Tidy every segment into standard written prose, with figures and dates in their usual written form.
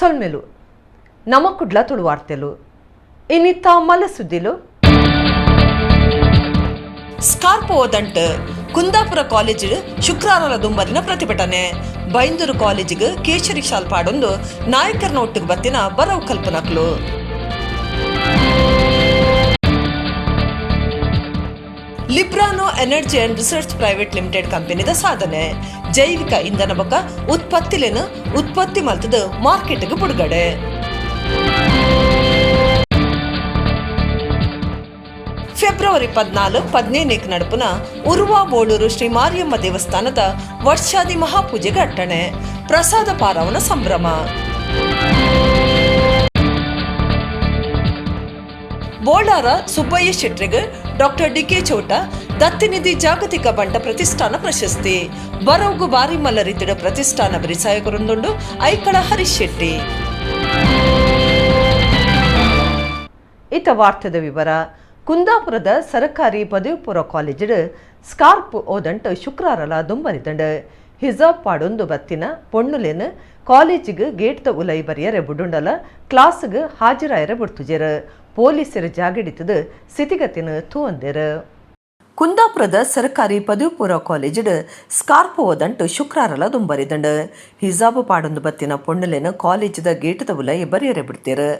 ಸೊಲ್ಮೆಲು ನಮ್ಮ ಕುಡ್ಲ ತುಳು ವಾರ್ತೆಲು ಇನ್ನಿತ್ತ ಮಲ್ಲ ಸುದ್ದಿಲು scarf ಓದಂಟ್ Kundapura college ಶುಕ್ರವಾರ ದುಂಬರಿನ ಪ್ರತಿಭಟನೆ ಬೈಂದೂರು ಕಾಲೇಜಿಗೆ ಕೇಸರಿ ಶಾಲ್ ಪಾಡೊಂದು ನಾಯಕರನ ಒಟ್ಟಿಗೆ ಬತ್ತಿನ ಬರವು ಕಲ್ಪನಕ್ಲು Librano energy and research private limited ಕಂಪನಿದ ಸಾಧನೆ ಜೈವಿಕ ಇಂಧನ ಬೊಕ ಉತ್ಪತ್ತಿಲೇನು ಉತ್ಪತ್ತಿ ಮಲ್ತದ ಮಾರ್ಕೆಟ್ಗೆ ಬಿಡುಗಡೆ. ಫೆಬ್ರವರಿ 14-15 ನಡುಪುನ ಉರುವ ಬೋಳೂರು ಶ್ರೀ ಮಾರಿಯಮ್ಮ ದೇವಸ್ಥಾನದ ವರ್ಷಾದಿ ಮಹಾಪೂಜೆಗೆ ಅಟ್ಟಣೆ ಪ್ರಸಾದ ಪಾರವನ ಸಂಭ್ರಮ. ಬೋಳಾರ ಸುಬ್ಬಯ್ಯ ಶೆಟ್ರಿಗೆ ಡಾಕ್ಟರ್ ಡಿ.ಕೆ. ಚೋಟ ದತ್ತಿನಿಧಿ ಜಾಗತಿಕ ಬಂಟ ಪ್ರತಿಷ್ಠಾನ ಪ್ರಶಸ್ತಿ ಬರವುಗು ಬಾರಿ ಮಲ್ಲರಿದ್ದಿಡ ಪ್ರತಿಷ್ಠಾನ ಬಿರಿಸಾಯಕರೊಂದುಂಡು ಐಕಳ ಹರೀಶ್ ಶೆಟ್ಟಿ. ಇತ ವಾರ್ತೆದ ವಿವರ. ಕುಂದಾಪುರದ ಸರ್ಕಾರಿ ಪದವಿ ಪೂರ್ವ ಕಾಲೇಜ್ ಸ್ಕಾರ್ಪ್ ಓದಂಟು ಶುಕ್ರವಾರ ದುಂಬರಿದಂಡು ಹಿಜಾಬ್ ಪಾಡೊಂದು ಬತ್ತಿನ ಪೊಣ್ಣುಲೇನು ಕಾಲೇಜಿಗೆ ಗೇಟ್ದ ಉಲೈ ಬರಿಯರೆ ಬುಡುಂಡಲ ಕ್ಲಾಸ್ಗೆ ಹಾಜರಾಯರೆ ಬಿಡ್ತುಜೇರು ಪೊಲೀಸರು ಜಾಗಡಿತದ ಸ್ಥಿತಿಗತಿನ ತೂವಂದೇರು. ಕುಂದಾಪುರದ ಸರ್ಕಾರಿ ಪದವಿ ಪೂರ್ವ ಕಾಲೇಜ್ ಸ್ಕಾರ್ಪ್ ಓದಂಟು ಶುಕ್ರವಾರ ದುಂಬರಿದಂಡು ಹಿಜಾಬ್ ಪಾಡೊಂದು ಬತ್ತಿನ ಪೊಣ್ಣುಲೇನು ಕಾಲೇಜದ ಗೇಟದ ಉಲೈ ಬರಿಯರೆ ಬಿಡ್ತೇರು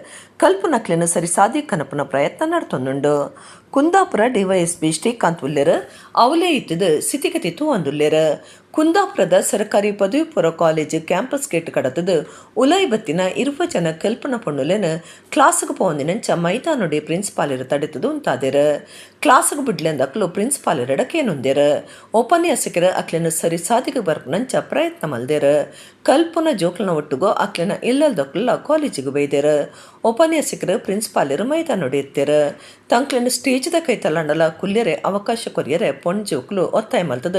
ಕಲ್ಪನಕ್ಲೇನು ಸರಿ ಸಾಧ್ಯ ಕನಪನ ಪ್ರಯತ್ನ ನಡ್ತೊಂದುಂಡು. ಕುಂದಾಪುರ ಡಿವೈಎಸ್ಪಿ ಶ್ರೀಕಾಂತ್ ಉಲ್ಲೇರು ಅವಲೇ ಇತ್ತದ ಸ್ಥಿತಿಗತಿ ತೂವಂದುಲ್ಲೇರು. ಕುಂದಾಪುರದ ಸರ್ಕಾರಿ ಪದವಿ ಪೂರ್ವ ಕಾಲೇಜ್ ಕ್ಯಾಂಪಸ್ ಗೇಟ್ ಕಡತದ ಉಲೈ ಬತ್ತಿನ 20 ಜನ ಕಲ್ಪನ ಪೊಣ್ಣುಲೇನು ಕ್ಲಾಸ್ಗೆ ಪೋಂದಿನಂಚ ಮೈದಾನೊಡಿ ಪ್ರಿನ್ಸಿಪಾಲರು ತಡೆತದು ಉಂತಾದೇರು. ಕ್ಲಾಸ್ಗೆ ಬಿಡ್ಲೆಂದಕ್ಲು ಪ್ರಿನ್ಸಿಪಾಲರ ಡಕೇನುಂದೇರು ಉಪನ್ಯಾಸಕರ ಅಕ್ಲೆನ ಸರಿ ಸಾಧಿಗೆ ಬರ್ಪನಂಚ ಪ್ರಯತ್ನ ಮಲ್ದೇರು. ಕಲ್ಪನ ಜೋಕ್ಲನ ಒಟ್ಟುಗೋ ಅಕ್ಲೆನ ಇಲ್ಲಲ್ದಕ್ಲ ಕಾಲೇಜಿಗೆ ಬೈದೇರು. ಉಪನ್ಯಾಸಕರು ಪ್ರಿನ್ಸಿಪಾಲರು ಮೈದಾನೊಡಿ ಎತ್ತೇರು. ತಂಕ್ಲೆನ ಸ್ಟೇಜ್ದ ಕೈ ತಲಾಂಡಲ ಕುಲ್ಯರೆ ಅವಕಾಶ ಕೊರಿಯರೆ ಪೊಣ್ ಜೋಕ್ಲು ಒತ್ತಾಯ ಮಲ್ತದ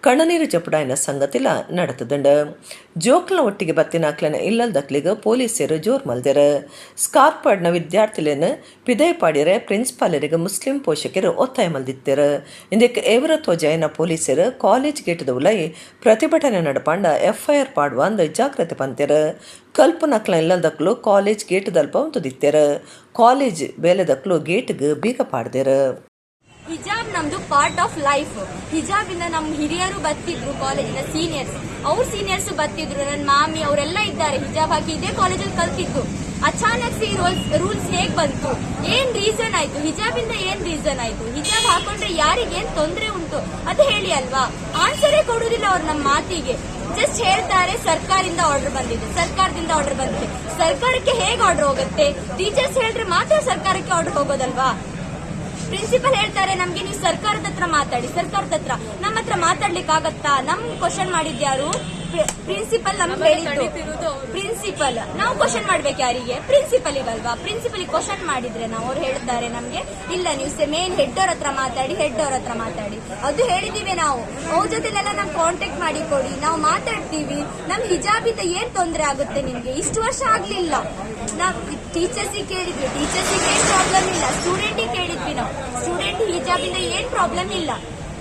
ಕಣ್ಣನೀರು ಜಪುಡಾಯಿನ ಸಂಗತಿಲ ನಡತದಂಡು. ಜೋಕ್ಲನ ಒಟ್ಟಿಗೆ ಬತ್ತಿನ ಅಕ್ಲೆನ ಇಲ್ಲಲ್ದಕ್ಲಿಗ ಪೊಲೀಸರು ಜೋರ್ ಮಲ್ದೇರು. ಸ್ಕಾರ್ಪಾಡ್ನ ವಿದ್ಯಾರ್ಥಿಲೇನು ಪಿದೈ ಪಾಡ್ಯರೆ ಪ್ರಿನ್ಸಿಪಾಲರಿಗೆ ಮುಸ್ಲಿಂ ಪೋಷಕರು ಒತ್ತಾಯ ಮಲ್ದಿತ್ತೇರು. ಇಂದಕ್ಕೆ ಏವರತ್ವ ಜಯನ ಪೊಲೀಸರು ಕಾಲೇಜ್ ಗೇಟದ ಉಲೈ ಪ್ರತಿಭಟನೆ ನಡಪಾಂಡ FIR ಪಾಡುವ ಅಂದು ಜಾಗ್ರತೆ ಪಂತೇರು. ಕಲ್ಪನಕ್ಲ ಇಲ್ಲದಕ್ಲು ಕಾಲೇಜ್ ಗೇಟ್ ದಲ್ಪ ಉಂತುದಿತ್ತೇರು. ಕಾಲೇಜ್ ಬೇಲೆದಕ್ಲು ಗೇಟ್ಗೆ ಬೀಗ ಪಾಡ್ದೇರು. ಹಿಜಾಬ್ ನಮ್ದು ಪಾರ್ಟ್ ಆಫ್ ಲೈಫ್. ಹಿಜಾಬ್ ಇಂದ ನಮ್ಮ ಹಿರಿಯರು ಬತ್ತಿದ್ರು, ಕಾಲೇಜಿನ ಸೀನಿಯರ್ಸ್ ಬತ್ತಿದ್ರು, ನನ್ನ ಮಾಮಿ ಅವರೆಲ್ಲ ಇದ್ದಾರೆ ಹಿಜಾಬ್ ಹಾಕಿ ಇದೇ ಕಾಲೇಜಲ್ಲಿ ಕಲ್ತಿದ್ದು. ಅಚಾನಕ್ ಈ ರೂಲ್ಸ್ ಹೇಗ್ ಬಂತು, ಏನ್ ರೀಸನ್ ಆಯ್ತು, ಹಿಜಾಬ್ ಇಂದ ಏನ್ ರೀಸನ್ ಆಯ್ತು, ಹಿಜಾಬ್ ಹಾಕೊಂಡ್ರೆ ಯಾರಿಗೇನ್ ತೊಂದರೆ ಉಂಟು ಅದು ಹೇಳಿ ಅಲ್ವಾ. ಆನ್ಸರೇ ಕೊಡುದಿಲ್ಲ ಅವ್ರು ನಮ್ಮ ಮಾತಿಗೆ. ಜಸ್ಟ್ ಹೇಳ್ತಾರೆ ಸರ್ಕಾರದಿಂದ ಆರ್ಡರ್ ಬಂದಿದೆ. ಸರ್ಕಾರಕ್ಕೆ ಹೇಗೆ ಆರ್ಡರ್ ಹೋಗುತ್ತೆ? ಟೀಚರ್ಸ್ ಹೇಳಿದ್ರೆ ಮಾತ್ರ ಸರ್ಕಾರಕ್ಕೆ ಆರ್ಡರ್ ಹೋಗೋದಲ್ವಾ. ಪ್ರಿನ್ಸಿಪಲ್ ಹೇಳ್ತಾರೆ ನಮ್ಗೆ ನೀವು ಸರ್ಕಾರದ ಹತ್ರ ಮಾತಾಡಿ. ನಮ್ಮ ಹತ್ರ ಮಾತಾಡ್ಲಿಕ್ಕೆ ಆಗತ್ತಾ? ನಮ್ ಕ್ವಶನ್ ಮಾಡಿದ್ಯಾರು? ಪ್ರಿನ್ಸಿಪಲ್ ನಮ್ಗೆ ಹೇಳಿದ್ದು. ಪ್ರಿನ್ಸಿಪಲ್ ನಾವು ಕ್ವಶನ್ ಮಾಡ್ಬೇಕು ಯಾರಿಗೆ? ಪ್ರಿನ್ಸಿಪಲ್ ಇಗಲ್ವಾ. ಪ್ರಿನ್ಸಿಪಲ್ ಕ್ವಶನ್ ಮಾಡಿದ್ರೆ ನಾವು ಅವ್ರು ಹೇಳ್ತಾರೆ ನಮ್ಗೆ ಇಲ್ಲ ನೀವು ಮೇನ್ ಹೆಡ್ ಅವ್ರ ಹತ್ರ ಮಾತಾಡಿ. ಅದು ಹೇಳಿದೀವಿ ನಾವು. ಅವ್ರ ಜೊತೆಲೆಲ್ಲ ನಮ್ ಕಾಂಟ್ಯಾಕ್ಟ್ ಮಾಡಿ ಕೊಡಿ, ನಾವು ಮಾತಾಡ್ತೀವಿ. ನಮ್ ಹಿಜಾಬ್ ಇಂದ ಏನ್ ತೊಂದರೆ ಆಗುತ್ತೆ ನಿಮ್ಗೆ? ಇಷ್ಟು ವರ್ಷ ಆಗ್ಲಿಲ್ಲ. ನಾವ್ ಟೀಚರ್ಸಿಗೆ ಕೇಳಿದ್ವಿ, ಏನ್ ಪ್ರಾಬ್ಲಮ್ ಇಲ್ಲ. ಸ್ಟೂಡೆಂಟಿಗೆ ಕೇಳಿದ್ವಿ, ನಾವು ಸ್ಟೂಡೆಂಟ್ ಹಿಜಾಬ್ ಇಂದ ಏನ್ ಪ್ರಾಬ್ಲಮ್ ಇಲ್ಲ.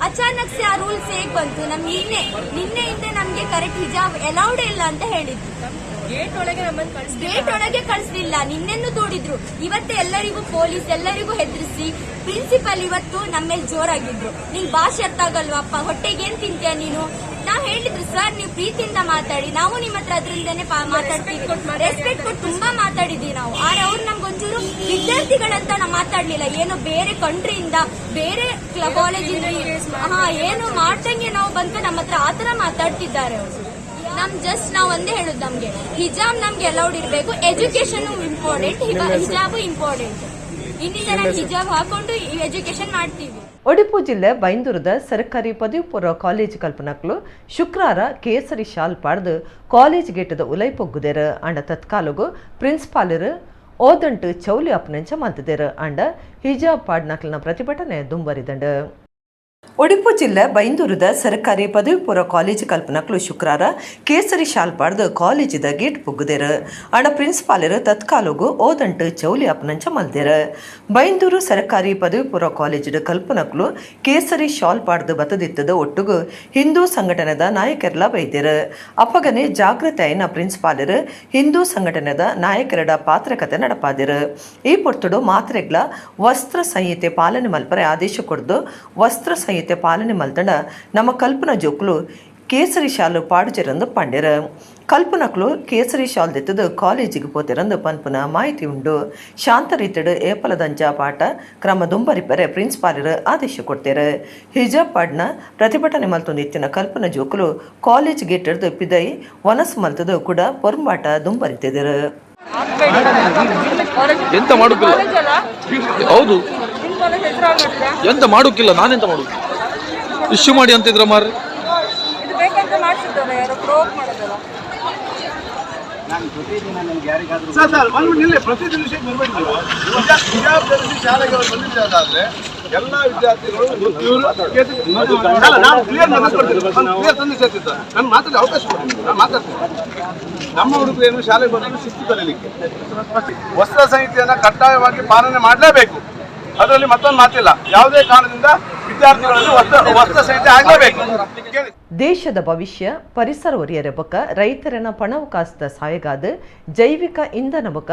ಅಚಾನಕ್ ಆ ರೂಲ್ಸ್ ಹೇಗ್ ಬಂತು? ನಿನ್ನೆಯಿಂದ ನಮ್ಗೆ ಕರೆಕ್ಟ್ ಹಿಜಾಬ್ ಅಲೌಡ್ ಇಲ್ಲ ಅಂತ ಹೇಳಿದ್ರು. ಗೇಟ್ ಒಳಗೆ ಕಳಿಸ್ಲಿಲ್ಲ. ನಿನ್ನೆನ್ನು ದೂಡಿದ್ರು. ಇವತ್ತು ಎಲ್ಲರಿಗೂ ಪೊಲೀಸ್ ಎಲ್ಲರಿಗೂ ಹೆದರಿಸಿ ಪ್ರಿನ್ಸಿಪಲ್ ಇವತ್ತು ನಮ್ಮ ಮೇಲೆ ಜೋರಾಗಿದ್ರು. ನಿಂಗ್ ಭಾಷೆ ಅರ್ಥ ಆಗಲ್ವಪ್ಪ, ಹೊಟ್ಟೆಗೆ ಏನ್ ತಿಂತೀಯ ನೀನು? ನಾವ್ ಹೇಳಿದ್ರು ಸರ್ ನೀವು ಪ್ರೀತಿಯಿಂದ ಮಾತಾಡಿ, ನಾವು ನಿಮ್ಮ ಹತ್ರ ಅದರಿಂದಾನೆ ಮಾತಾಡ್ತೀವಿ. ರೆಸ್ಪೆಕ್ಟ್ ಕೊಟ್ಟು ತುಂಬಾ ಮಾತಾಡಿದ್ವಿ ನಾವು. ಆದ್ರೆ ಅವ್ರು ನಮ್ಗೊಂಚೂರು ವಿದ್ಯಾರ್ಥಿಗಳಂತ ನಾವು ಮಾತಾಡ್ಲಿಲ್ಲ. ಏನೋ ಬೇರೆ ಕಂಟ್ರಿಯಿಂದ ಬೇರೆ ಕಾಲೇಜಿಂದ ಏನು ಮಾಡ್ದಂಗೆ ನಾವು ಬಂದು ನಮ್ಮ ಹತ್ರ ಆತರ ಮಾತಾಡ್ತಿದ್ದಾರೆ ಅವರು. ನಾವು ಒಂದೇ ಹೇಳುದು, ನಮ್ಗೆ ಹಿಜಾಬ್ ನಮ್ಗೆ ಅಲೌಡ್ ಇರಬೇಕು. ಎಜುಕೇಶನ್ ಇಂಪಾರ್ಟೆಂಟ್, ಹಿಜಾಬ್ ಇಂಪಾರ್ಟೆಂಟ್. ಇನ್ನಿಂದ ನಾವು ಹಿಜಾಬ್ ಹಾಕೊಂಡು ಎಜುಕೇಶನ್ ಮಾಡ್ತೀವಿ. ಉಡುಪಿ ಜಿಲ್ಲೆ ಬೈಂದೂರದ ಸರ್ಕಾರಿ ಪದವಿ ಪೂರ್ವ ಕಾಲೇಜ್ ಕಲ್ಪನಕ್ಲು ಶುಕ್ರವಾರ ಕೇಸರಿ ಶಾಲ್ ಪಾಡ್ದು ಕಾಲೇಜ್ ಗೇಟದ ಉಲೈ ಪೊಗ್ಗುದೇರು ಅಂಡ ತತ್ಕಾಲಗು ಪ್ರಿನ್ಸಿಪಾಲರು ಓದಂಟು ಚೌಲಿ ಅಪ್ಪನಂಚ ಮಲ್ತದೇರು ಅಂಡ ಹಿಜಾಬ್ ಪಾಡ್ನಕ್ಲಿನ ಪ್ರತಿಭಟನೆ ದುಂಬರಿದಂಡು. ಉಡುಪಿ ಜಿಲ್ಲೆ ಬೈಂದೂರದ ಸರ್ಕಾರಿ ಪದವಿ ಪೂರ್ವ ಕಾಲೇಜು ಕಲ್ಪನಕ್ಲು ಶುಕ್ರವಾರ ಕೇಸರಿ ಶಾಲ್ ಪಾಡ್ದು ಕಾಲೇಜಿದ ಗೇಟ್ ಪುಗ್ಗುದೇರು ಅಣ ಪ್ರಿನ್ಸಿಪಾಲರು ತತ್ಕಾಲಗೂ ಓದಂಟು ಚೌಲಿ ಅಪ್ಪನಂಚ ಮಲ್ದೇರು ಬೈಂದೂರು ಸರ್ಕಾರಿ ಪದವಿ ಪೂರ್ವ ಕಾಲೇಜಿದ ಕಲ್ಪನಕ್ಲು ಕೇಸರಿ ಶಾಲ್ ಪಾಡ್ದು ಬತ್ತದಿತ್ತದ ಒಟ್ಟುಗು ಹಿಂದೂ ಸಂಘಟನೆದ ನಾಯಕರೆಲ್ಲ ಬೈದೇರು ಅಪ್ಪಗನೆ ಜಾಗೃತಿ ಆಯ್ನ ಪ್ರಿನ್ಸಿಪಾಲರು ಹಿಂದೂ ಸಂಘಟನೆದ ನಾಯಕರಡ ಪಾತ್ರಕತೆ ನಡಪಾದಿರು ಈ ಪೊರ್ತುಡು ಮಾತ್ರೆಗ್ಲ ವಸ್ತ್ರ ಸಂಹಿತೆ ಪಾಲನೆ ಮಲ್ಪರೆ ಆದೇಶ ಕೊಡ್ದು ವಸ್ತ್ರ ಸಂಹಿತೆ ಪಾಲನೆ ಮಲ್ತಂಡ ನಮ್ಮ ಕಲ್ಪನಾ ಜೋಕ್ಲು ಕೇಸರಿ ಶಾಲು ಪಾಡುಜರಂದು ಪಂಡ್ಯರ ಕಲ್ಪನಕ್ಲು ಕೇಸರಿ ಶಾಲ್ ದೆತ್ತದು ಕಾಲೇಜಿಗೆ ಪೋತಿರಂದು ಪನ್ಪುನ ಮಾಹಿತಿ ಉಂಡು ಶಾಂತ ರೀತಿಡು ಏಪಲದಂಚ ಪಾಠ ಕ್ರಮ ದುಂಬರಿಪರೆ ಪ್ರಿನ್ಸಿಪಾಲರು ಆದೇಶ ಕೊಡ್ತಾರೆ ಹಿಜಾಬ್ ಪಾಡ್ನ ಪ್ರತಿಭಟನೆ ಮಲ್ತು ನಿತ್ತಿನ ಕಲ್ಪನಾ ಜೋಕ್ಲು ಕಾಲೇಜ್ ಗೇಟ್ ಹಿಡಿದು ಪಿದೈ ವನಸ್ ಮಲ್ತದು ಕೂಡ ಪೊರ್ಮಾಟ ದುಂಬರಿತಿದ್ದಾರೆ. ಎಂತ ಮಾಡುಕಿಲ್ಲ, ಹೌದು ಎಂತ ಮಾಡುಕಿಲ್ಲ, ನಾನೆಂತ ಮಾಡುದು ಇಶ್ಯೂ ಮಾಡಿ ಅಂತಿದ್ರ ಮಾರ್ರೆ. ಎಲ್ಲ ವಿದ್ಯಾರ್ಥಿಗಳು ನಾನು ಮಾತಾಡಿ ಅವಕಾಶ ಕೊಡ್ತೀನಿ, ನಾನು ಮಾತಾಡ್ತೀನಿ. ನಮ್ಮ ಹುಡುಗರೇನು ಶಾಲೆಗೆ ಬಂದು ಶಿಸ್ತು ಕಲೀಲಿಕ್ಕೆ ವಸ್ತ್ರ ಸಂಹಿತೆಯನ್ನು ಕಡ್ಡಾಯವಾಗಿ ಪಾಲನೆ ಮಾಡಲೇಬೇಕು. ಅದರಲ್ಲಿ ಮತ್ತೊಂದು ಮಾತಿಲ್ಲ. ಯಾವುದೇ ಕಾರಣದಿಂದ ವಿದ್ಯಾರ್ಥಿಗಳಲ್ಲಿ ವಸ್ತ್ರ ಸಂಹಿತೆ ಆಗಲೇಬೇಕು. ದೇಶದ ಭವಿಷ್ಯ ಪರಿಸರ ಒರಿಯರ ಬೊಕ್ಕ ರೈತರನ ಪಣವು ಕಾಸ್ತ ಸಾಯಗಾದ ಜೈವಿಕ ಇಂಧನ ಬೊಕ್ಕ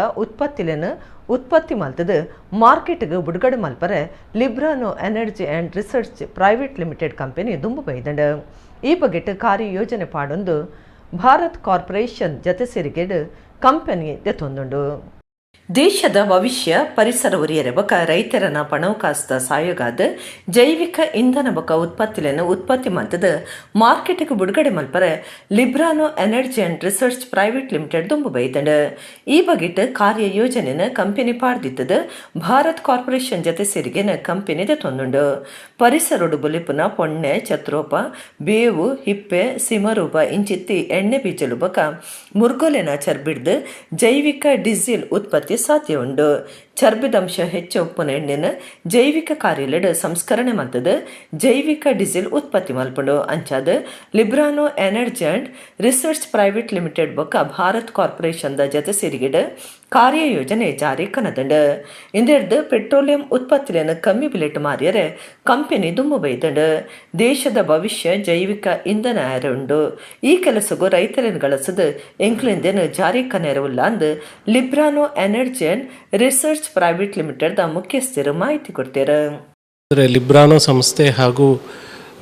ಉತ್ಪತ್ತಿ ಮಲ್ತದು ಮಾರ್ಕೆಟ್ಗೆ ಬಿಡುಗಡೆ ಮಲ್ಪರೆ Librano energy and research private limited company ದುಂಬು ಬೈದಂಡು ಈ ಬಗೆಟ್ ಕಾರ್ಯಯೋಜನೆ ಪಾಡೊಂದು ಭಾರತ್ ಕಾರ್ಪೊರೇಷನ್ ಜತೆ ಸೇರಿಗೆಡು ಕಂಪನಿ ದೆತ್ತೊಂದುಂಡು. ದೇಶದ ಭವಿಷ್ಯ ಪರಿಸರ ಒರಿಯರೆ ಬೊಕ ರೈತರನ ಪಣವು ಕಾಸ್ತ ಸಾಯೋಗಾದ ಜೈವಿಕ ಇಂಧನ ಬೊಕ ಉತ್ಪತ್ತಿ ಮಲ್ತದ ಮಾರ್ಕೆಟ್ಗೆ ಬಿಡುಗಡೆ ಮಲ್ಪರೆ Librano energy and research private limited ದುಂಬು ಬೈದಂಡು ಈ ಬಗೆಟ್ ಕಾರ್ಯ ಯೋಜನೆನ ಕಂಪನಿ ಪಾಡ್ದಿತ್ತದ ಭಾರತ್ ಕಾರ್ಪೊರೇಷನ್ ಜತೆ ಸೇರಿಗೆನ ಕಂಪನಿದ ತೊಂದುಂಡು ಪರಿಸರೊಡು ಬೊಲಿಪುನ ಪೊಣ್ಣೆ ಚತ್ರೋಪ ಬೇವು ಹಿಪ್ಪೆ ಸಿಮರೂಪ ಇಂಚಿತ್ತಿ ಎಣ್ಣೆ ಬೀಜಲು ಬೊಕ ಮುರ್ಗೋಲೆನ ಚರ್ಬಿಡ್ದು ಜೈವಿಕ ಡೀಸೆಲ್ ಉತ್ಪತ್ತಿ ಸಾಧ್ಯ ಉಂಡು. ಚರ್ಬಿದಂಶ ಹೆಚ್ಚು ಉಪ್ಪುನ ಎಣ್ಣೆನ ಜೈವಿಕ ಕಾರ್ಯಲೆಡ್ ಸಂಸ್ಕರಣೆ ಮಲ್ತದ ಜೈವಿಕ ಡೀಸೆಲ್ ಉತ್ಪತ್ತಿ ಮಲ್ಪುಂಡು ಅಂಚಾದ Librano energy and research private limited ಬೊಕ್ಕ ಭಾರತ್ ಕಾರ್ಪೊರೇಷನ್ದ ಜತೆ ಸೇರಿಗೆಡ ಕಾರ್ಯಯೋಜನೆ ಜಾರಿ ಕನದಂಡ ಇಂದೆರ್ದು ಪೆಟ್ರೋಲಿಯಂ ಉತ್ಪತ್ತಿಯನ್ನು ಕಮ್ಮಿ ಬೆಲೆಟ್ ಮಾರಿಯರೆ ಕಂಪನಿ ದುಂಬು ಬೈದಂಡು ದೇಶದ ಭವಿಷ್ಯ ಜೈವಿಕ ಇಂಧನ ಉಂಡು ಈ ಕೆಲಸಗೂ ರೈತರನ್ನು ಗಳಿಸದು ಎಂಕ್ಲೆಂದೇನು ಜಾರಿ ಕನೆರವುಲ್ಲ ಅಂದು ಲಿಬ್ರಾನೋ ಎನರ್ಜಿ ಆ್ಯಂಡ್ ರಿಸರ್ಚ್ ಪ್ರೈವೇಟ್ ಲಿಮಿಟೆಡ್ದ ಮುಖ್ಯಸ್ಥರು ಮಾಹಿತಿ ಕೊಡ್ತಾರೆ. ಲಿಬ್ರಾನೋ ಸಂಸ್ಥೆ ಹಾಗೂ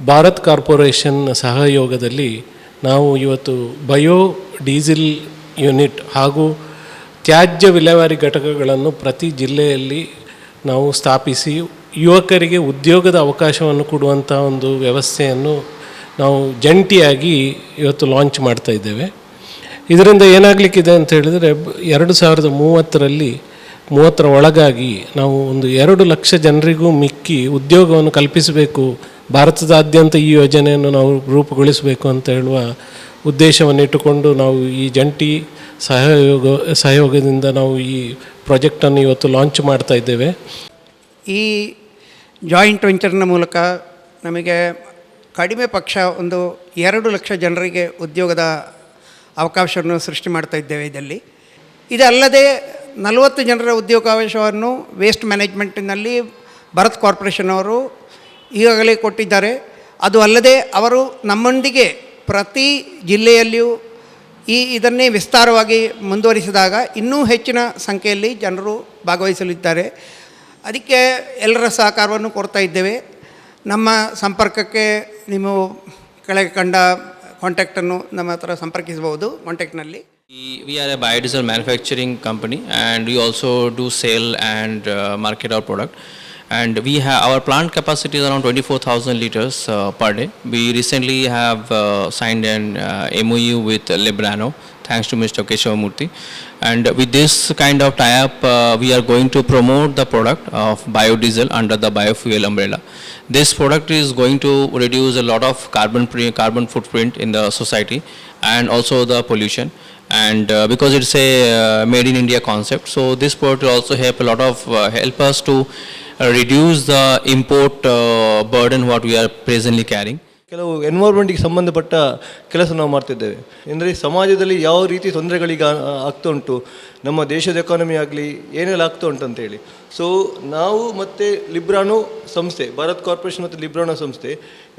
ಭಾರತ್ ಕಾರ್ಪೊರೇಷನ್ ಸಹಯೋಗದಲ್ಲಿ ನಾವು ಇವತ್ತು ಬಯೋ ಡೀಸೆಲ್ ಯೂನಿಟ್ ಹಾಗೂ ತ್ಯಾಜ್ಯ ವಿಲೇವಾರಿ ಘಟಕಗಳನ್ನು ಪ್ರತಿ ಜಿಲ್ಲೆಯಲ್ಲಿ ನಾವು ಸ್ಥಾಪಿಸಿ ಯುವಕರಿಗೆ ಉದ್ಯೋಗದ ಅವಕಾಶವನ್ನು ಕೊಡುವಂಥ ಒಂದು ವ್ಯವಸ್ಥೆಯನ್ನು ನಾವು ಜಂಟಿಯಾಗಿ ಇವತ್ತು ಲಾಂಚ್ ಮಾಡ್ತಾ ಇದ್ದೇವೆ. ಇದರಿಂದ ಏನಾಗಲಿಕ್ಕಿದೆ ಅಂತ ಹೇಳಿದರೆ 2030ರ ಒಳಗಾಗಿ ನಾವು ಒಂದು 2 ಲಕ್ಷ ಜನರಿಗೂ ಮಿಕ್ಕಿ ಉದ್ಯೋಗವನ್ನು ಕಲ್ಪಿಸಬೇಕು, ಭಾರತದಾದ್ಯಂತ ಈ ಯೋಜನೆಯನ್ನು ನಾವು ರೂಪುಗೊಳಿಸಬೇಕು ಅಂತ ಹೇಳುವ ಉದ್ದೇಶವನ್ನು ಇಟ್ಟುಕೊಂಡು ನಾವು ಈ ಜಂಟಿ ಸಹಯೋಗದಿಂದ ನಾವು ಈ ಪ್ರಾಜೆಕ್ಟನ್ನು ಇವತ್ತು ಲಾಂಚ್ ಮಾಡ್ತಾ ಇದ್ದೇವೆ. ಈ ಜಾಯಿಂಟ್ ವೆಂಚರ್ನ ಮೂಲಕ ನಮಗೆ ಕಡಿಮೆ ಪಕ್ಷ ಒಂದು 2 ಲಕ್ಷ ಜನರಿಗೆ ಉದ್ಯೋಗದ ಅವಕಾಶವನ್ನು ಸೃಷ್ಟಿ ಮಾಡ್ತಾ ಇದ್ದೇವೆ. ಇದಲ್ಲದೆ 40 ಜನರ ಉದ್ಯೋಗಾವಕಾಶವನ್ನು ವೇಸ್ಟ್ ಮ್ಯಾನೇಜ್ಮೆಂಟಿನಲ್ಲಿ ಭಾರತ್ ಕಾರ್ಪೊರೇಷನ್ ಅವರು ಈಗಾಗಲೇ ಕೊಟ್ಟಿದ್ದಾರೆ. ಅದು ಅಲ್ಲದೆ ಅವರು ನಮ್ಮೊಂದಿಗೆ ಪ್ರತಿ ಜಿಲ್ಲೆಯಲ್ಲಿಯೂ ಇದನ್ನೇ ವಿಸ್ತಾರವಾಗಿ ಮುಂದುವರಿಸಿದಾಗ ಇನ್ನೂ ಹೆಚ್ಚಿನ ಸಂಖ್ಯೆಯಲ್ಲಿ ಜನರು ಭಾಗವಹಿಸಲಿದ್ದಾರೆ. ಅದಕ್ಕೆ ಎಲ್ಲರ ಸಹಕಾರವನ್ನು ಕೊಡ್ತಾ ಇದ್ದೇವೆ. ನಮ್ಮ ಸಂಪರ್ಕಕ್ಕೆ ನೀವು ಕೆಳಗೆ ಕಂಡ ಕಾಂಟ್ಯಾಕ್ಟನ್ನು ನಮ್ಮ ಹತ್ರ ಸಂಪರ್ಕಿಸಬಹುದು. ಕಾಂಟ್ಯಾಕ್ಟ್ನಲ್ಲಿ We are a biodiesel manufacturing company and we also do sell and market our product. And we have our plant capacity is around 24,000 liters per day. We recently have signed an MOU with Librano, thanks to Mr. Keshavamurthy. And with this kind of tie-up, we are going to promote the product of biodiesel under the biofuel umbrella. This product is going to reduce a lot of carbon footprint in the society and also the pollution. And because it's a made in India concept, so this product will also help a lot of help us to reduce the import burden what we are presently carrying. ಕೆಲವು ಎನ್ವೈರ್ಮೆಂಟಿಗೆ ಸಂಬಂಧಪಟ್ಟ ಕೆಲಸ ನಾವು ಮಾಡ್ತಿದ್ದೇವೆ. ಅಂದರೆ ಸಮಾಜದಲ್ಲಿ ಯಾವ ರೀತಿ ತೊಂದರೆಗಳಿಗೆ ಆಗ್ತಾ ಉಂಟು, ನಮ್ಮ ದೇಶದ ಎಕಾನಮಿ ಆಗಲಿ ಏನೆಲ್ಲ ಆಗ್ತಾ ಉಂಟು ಅಂತೇಳಿ. ಸೊ ನಾವು ಮತ್ತು ಲಿಬ್ರಾನೋ ಸಂಸ್ಥೆ, ಭಾರತ್ ಕಾರ್ಪೊರೇಷನ್ ಮತ್ತು ಲಿಬ್ರಾನೋ ಸಂಸ್ಥೆ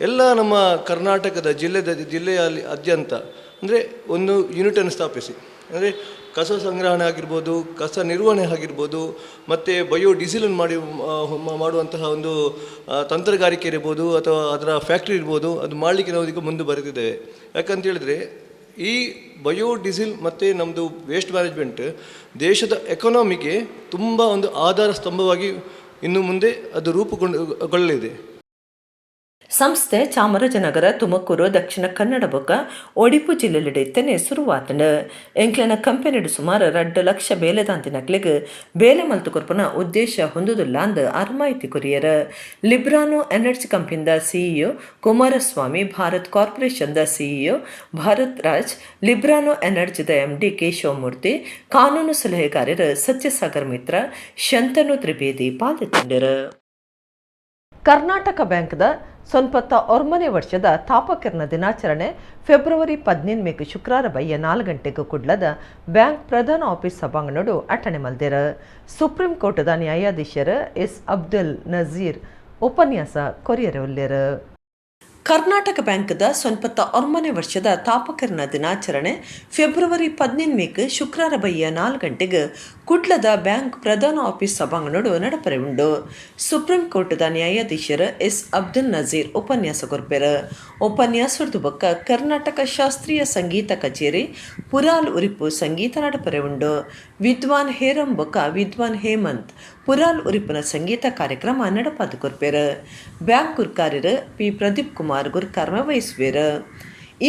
ಎಲ್ಲ ನಮ್ಮ ಕರ್ನಾಟಕದ ಜಿಲ್ಲೆಯಲ್ಲಿ ಅದ್ಯಂತ ಅಂದರೆ ಒಂದು ಯೂನಿಟನ್ನು ಸ್ಥಾಪಿಸಿ, ಅಂದರೆ ಕಸ ಸಂಗ್ರಹಣೆ ಆಗಿರ್ಬೋದು, ಕಸ ನಿರ್ವಹಣೆ ಆಗಿರ್ಬೋದು, ಮತ್ತು ಬಯೋಡೀಸೆಲನ್ನು ಮಾಡುವಂತಹ ಒಂದು ತಂತ್ರಗಾರಿಕೆ ಇರ್ಬೋದು ಅಥವಾ ಅದರ ಫ್ಯಾಕ್ಟ್ರಿ ಇರ್ಬೋದು, ಅದು ಮಾಡಲಿಕ್ಕೆ ನಾವು ಈಗ ಮುಂದೆ ಬರೆದಿದ್ದೇವೆ. ಯಾಕಂತ ಹೇಳಿದ್ರೆ ಈ ಬಯೋಡೀಸೆಲ್ ಮತ್ತು ನಮ್ಮದು ವೇಸ್ಟ್ ಮ್ಯಾನೇಜ್ಮೆಂಟ್ ದೇಶದ ಎಕಾನಮಿಗೆ ತುಂಬ ಒಂದು ಆಧಾರ ಸ್ತಂಭವಾಗಿ ಇನ್ನು ಮುಂದೆ ಅದು ರೂಪುಗೊಳ್ಳಲಿದೆ. ಸಂಸ್ಥೆ ಚಾಮರಾಜನಗರ, ತುಮಕೂರು, ದಕ್ಷಿಣ ಕನ್ನಡ ಬೊಕ್ಕ ಒಡಿಪು ಜಿಲ್ಲೆಲಿಡೆತ್ತನೆ ಶುರುವಾತಂಡ. ಎಂಕ್ಲೆನ ಕಂಪೆನಿಡು ಸುಮಾರು 2 ಲಕ್ಷ ಬೇಲೆದಾಂತಿನಕ್ಲೆಗ್ ಬೇಲೆ ಮಲ್ತು ಕೊರ್ಪುನ ಉದ್ದೇಶ ಹೊಂದುದಿಲ್ಲ ಅಂದ್ ಅರ್ಮಾಯಿತಿ ಕೊರಿಯರ. ಲಿಬ್ರಾನೋ ಎನರ್ಜಿ ಕಂಪನಿದ ಸಿಇಒ ಕುಮಾರಸ್ವಾಮಿ, ಭಾರತ್ ಕಾರ್ಪೊರೇಷನ್ದ ಸಿಇಒ ಭಾರತ್ ರಾಜ್, ಲಿಬ್ರಾನೋ ಎನರ್ಜಿದ MD ಕೇಶವಮೂರ್ತಿ, ಕಾನೂನು ಸಲಹೆಗಾರರು ಸತ್ಯಸಾಗರ್ ಮಿತ್ರ, ಶಂತನು ತ್ರಿವೇದಿ ಪಾಲ್ಗೊಂಡರು. ಕರ್ನಾಟಕ ಬ್ಯಾಂಕ್ದ 99ನೇ ವರ್ಷದ ತಾಪಕಿರಣ ದಿನಾಚರಣೆ ಫೆಬ್ರವರಿ 15 ಶುಕ್ರವಾರ ಬಯ್ಯ 4 ಗಂಟೆಗೆ ಕುಡ್ಲದ ಬ್ಯಾಂಕ್ ಪ್ರಧಾನ ಆಫೀಸ್ ಸಭಾಂಗಣಡು ಅಟಣೆ ಮಲ್ದೇರ. ಸುಪ್ರೀಂ ಕೋರ್ಟ್ದ ನ್ಯಾಯಾಧೀಶರು ಎಸ್ ಅಬ್ದುಲ್ ನಜೀರ್ ಉಪನ್ಯಾಸ ಕೊರಿಯರವಲ್ಲೇರ. ಕರ್ನಾಟಕ ಬ್ಯಾಂಕ್ದ 99ನೇ ವರ್ಷದ ತಾಪಕಿರಣ ದಿನಾಚರಣೆ ಫೆಬ್ರವರಿ 15 ಶುಕ್ರವಾರ ಬಯ್ಯ 4 ಗಂಟೆಗೆ ಕುಡ್ಲದ ಬ್ಯಾಂಕ್ ಪ್ರಧಾನ ಆಫೀಸ್ ಸಭಾಂಗಣಡು ನಡಪರೆ ಉಂಡು. ಸುಪ್ರೀಂ ಕೋರ್ಟ್ದ ನ್ಯಾಯಾಧೀಶರು ಎಸ್ ಅಬ್ದುಲ್ ನಜೀರ್ ಉಪನ್ಯಾಸ ಕೊರ್ಪೆರ. ಉಪನ್ಯಾಸದ ಬೊಕ್ಕ ಕರ್ನಾಟಕ ಶಾಸ್ತ್ರೀಯ ಸಂಗೀತ ಕಚೇರಿ ಪುರಾಲ್ ಉರಿಪು ಸಂಗೀತ ನಡಪರೆ ಉಂಡು. ವಿದ್ವಾನ್ ಹೇರಂ ಬೊಕ್ಕ ವಿದ್ವಾನ್ ಹೇಮಂತ್ ಪುರಾಲ್ ಉರಿಪುನ ಸಂಗೀತ ಕಾರ್ಯಕ್ರಮ ನಡಪಾದು ಕೊರ್ಪೆರ. ಬ್ಯಾಂಕ್ ಗುರ್ಕಾರರು ಪಿ ಪ್ರದೀಪ್ ಕುಮಾರ್ ಗುರ್ಕಾರ್ಮ ವಹಿಸುವೇರ.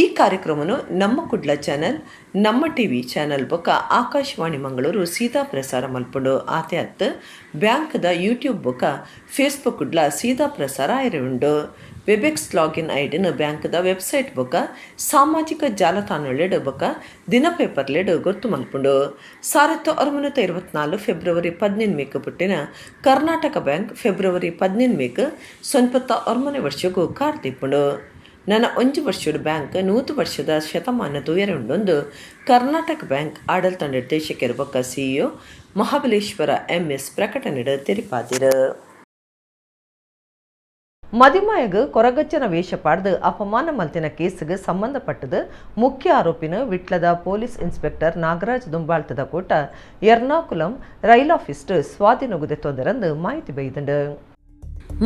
ಈ ಕಾರ್ಯಕ್ರಮವನ್ನು ನಮ್ಮ ಕುಡ್ಲ ಚಾನಲ್, ನಮ್ಮ ಟಿವಿ ಚಾನಲ್ ಬೊಕ್ಕ ಆಕಾಶವಾಣಿ ಮಂಗಳೂರು ಸೀದಾ ಪ್ರಸಾರ ಮಲ್ಪುಂಡು. ಆತೆ ಅತ್ತು ಬ್ಯಾಂಕ್ದ ಯೂಟ್ಯೂಬ್ ಬೊಕ್ಕ ಫೇಸ್ಬುಕ್ ಕುಡ್ಲ ಸೀದಾ ಪ್ರಸಾರ ಆಯ್ರೆ ವೆಬೆಕ್ಸ್ ಲಾಗಿನ್ ಐಡಿನ ಬ್ಯಾಂಕ್ದ ವೆಬ್ಸೈಟ್ ಬೊಕ್ಕ ಸಾಮಾಜಿಕ ಜಾಲತಾಣಲೆಡು ಬೊಕ್ಕ ದಿನ ಪೇಪರ್ಲೆಡು ಗೊತ್ತು ಮಲ್ಪುಂಡು. 1924 ಫೆಬ್ರವರಿ 15 ಪುಟ್ಟಿನ ಕರ್ನಾಟಕ ಬ್ಯಾಂಕ್ ಫೆಬ್ರವರಿ 15 99ನೇ ವರ್ಷಕ್ಕೂ ಕಾರ್ತಿಪ್ಪುಂಡು. ನನ್ನ 1 ವರ್ಷದ ಬ್ಯಾಂಕ್ 100 ವರ್ಷದ ಶತಮಾನ ತೂಯರುಂಡೊಂದು ಕರ್ನಾಟಕ ಬ್ಯಾಂಕ್ ಆಡಳಿತ ನಿರ್ದೇಶಕರ ಬೊಕ್ಕ ಸಿಇಒ ಮಹಾಬಲೇಶ್ವರ MS ಪ್ರಕಟಣೆಡು ತೆರಿಪಾದಿರ. ಮದಿಮಾಯಗ ಕೊರಗಜ್ಜನ ವೇಷ ಪಾಡ್ದು ಅಪಮಾನ ಮಲ್ತಿನ ಕೇಸಿಗೆ ಸಂಬಂಧಪಟ್ಟದು ಮುಖ್ಯ ಆರೋಪಿನ ವಿಟ್ಲದ ಪೊಲೀಸ್ ಇನ್ಸ್ಪೆಕ್ಟರ್ ನಾಗರಾಜ್ ದುಂಬಾಳ್ತದ ಕೂಟ ಎರ್ನಾಕುಲಂ ರೈಲ್ ಆಫೀಸ್ ಸ್ವಾಧೀನಗುದೆ ತೊಂದರಂದು ಮಾಹಿತಿ ಬೈದಂಡು.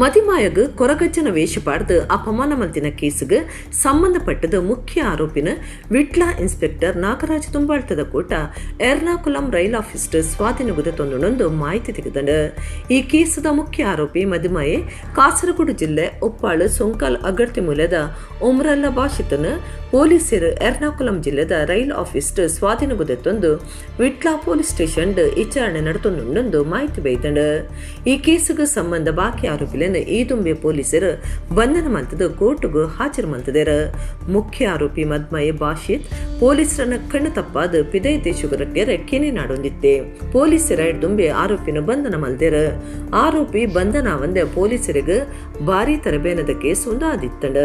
ಮದಿಮಾಯಗ ಕೊರಗಜ್ಜನ ವೇಷ ಪಾಡ್ದು ಅಪಮಾನ ಮಲ್ತಿನ ಕೇಸಿಗೆ ಸಂಬಂಧಪಟ್ಟದು ಮುಖ್ಯ ಆರೋಪಿನ ವಿಟ್ಲ ಇನ್ಸ್ಪೆಕ್ಟರ್ ನಾಗರಾಜ್ ತುಂಬಾಳ್ತದ ಕೂಟ ಎರ್ನಾಕುಲಂ ರೈಲ್ ಆಫೀಸ್ ಸ್ವಾಧೀನಗುದೆ ತೊಂದೊಂದು ಮಾಹಿತಿ ತೆಗೆದಂಡು. ಈ ಕೇಸದ ಮುಖ್ಯ ಆರೋಪಿ ಮದಿಮಾಯೆ ಕಾಸರಗೋಡು ಜಿಲ್ಲೆ ಉಪ್ಪಾಳು ಸೊಂಕಾಲ್ ಅಗರ್ತಿ ಮೂಲದ ಉಮ್ರಲ್ಲ ಭಾಷಿತನ ಪೊಲೀಸರು ಎರ್ನಾಕುಲಂ ಜಿಲ್ಲೆದ ರೈಲ್ ಆಫೀಸ್ ಸ್ವಾಧೀನಗುದೆ ತಂದು ವಿಟ್ಲ ಪೊಲೀಸ್ ಸ್ಟೇಷನ್ ವಿಚಾರಣೆ ನಡೆತೊಂದು ಮಾಹಿತಿ ಬೈದಂಡು. ಈ ಕೇಸಿಗೆ ಸಂಬಂಧ ಬಾಕಿ ಆರೋಪಿ ಈ ದುಂಬೆ ಪೊಲೀಸರು ಬಂಧನ ಮಂತದ ಕೋರ್ಟ್ಗೂ ಹಾಜರು ಮಂತದೇರ. ಮುಖ್ಯ ಆರೋಪಿ ಮದ್ಮಯೆ ಭಾಷಿತ್ ಪೊಲೀಸರನ್ನ ಕಣ್ಣು ತಪ್ಪಾದ ಪಿದೈ ದೇಶಗರಕ್ಕೆ ಕೆನೆ ನಾಡೊಂದಿತ್ತೆ. ಪೊಲೀಸರ ದುಂಬೆ ಆರೋಪಿನ ಬಂಧನ ಮಲ್ದೇರ. ಆರೋಪಿ ಬಂಧನ ಒಂದೇ ಪೊಲೀಸರಿಗೆ ಭಾರಿ ತರಬೇನದ ಕೇಸ್ ಒಂದಾದಿತ್ತಂಡ.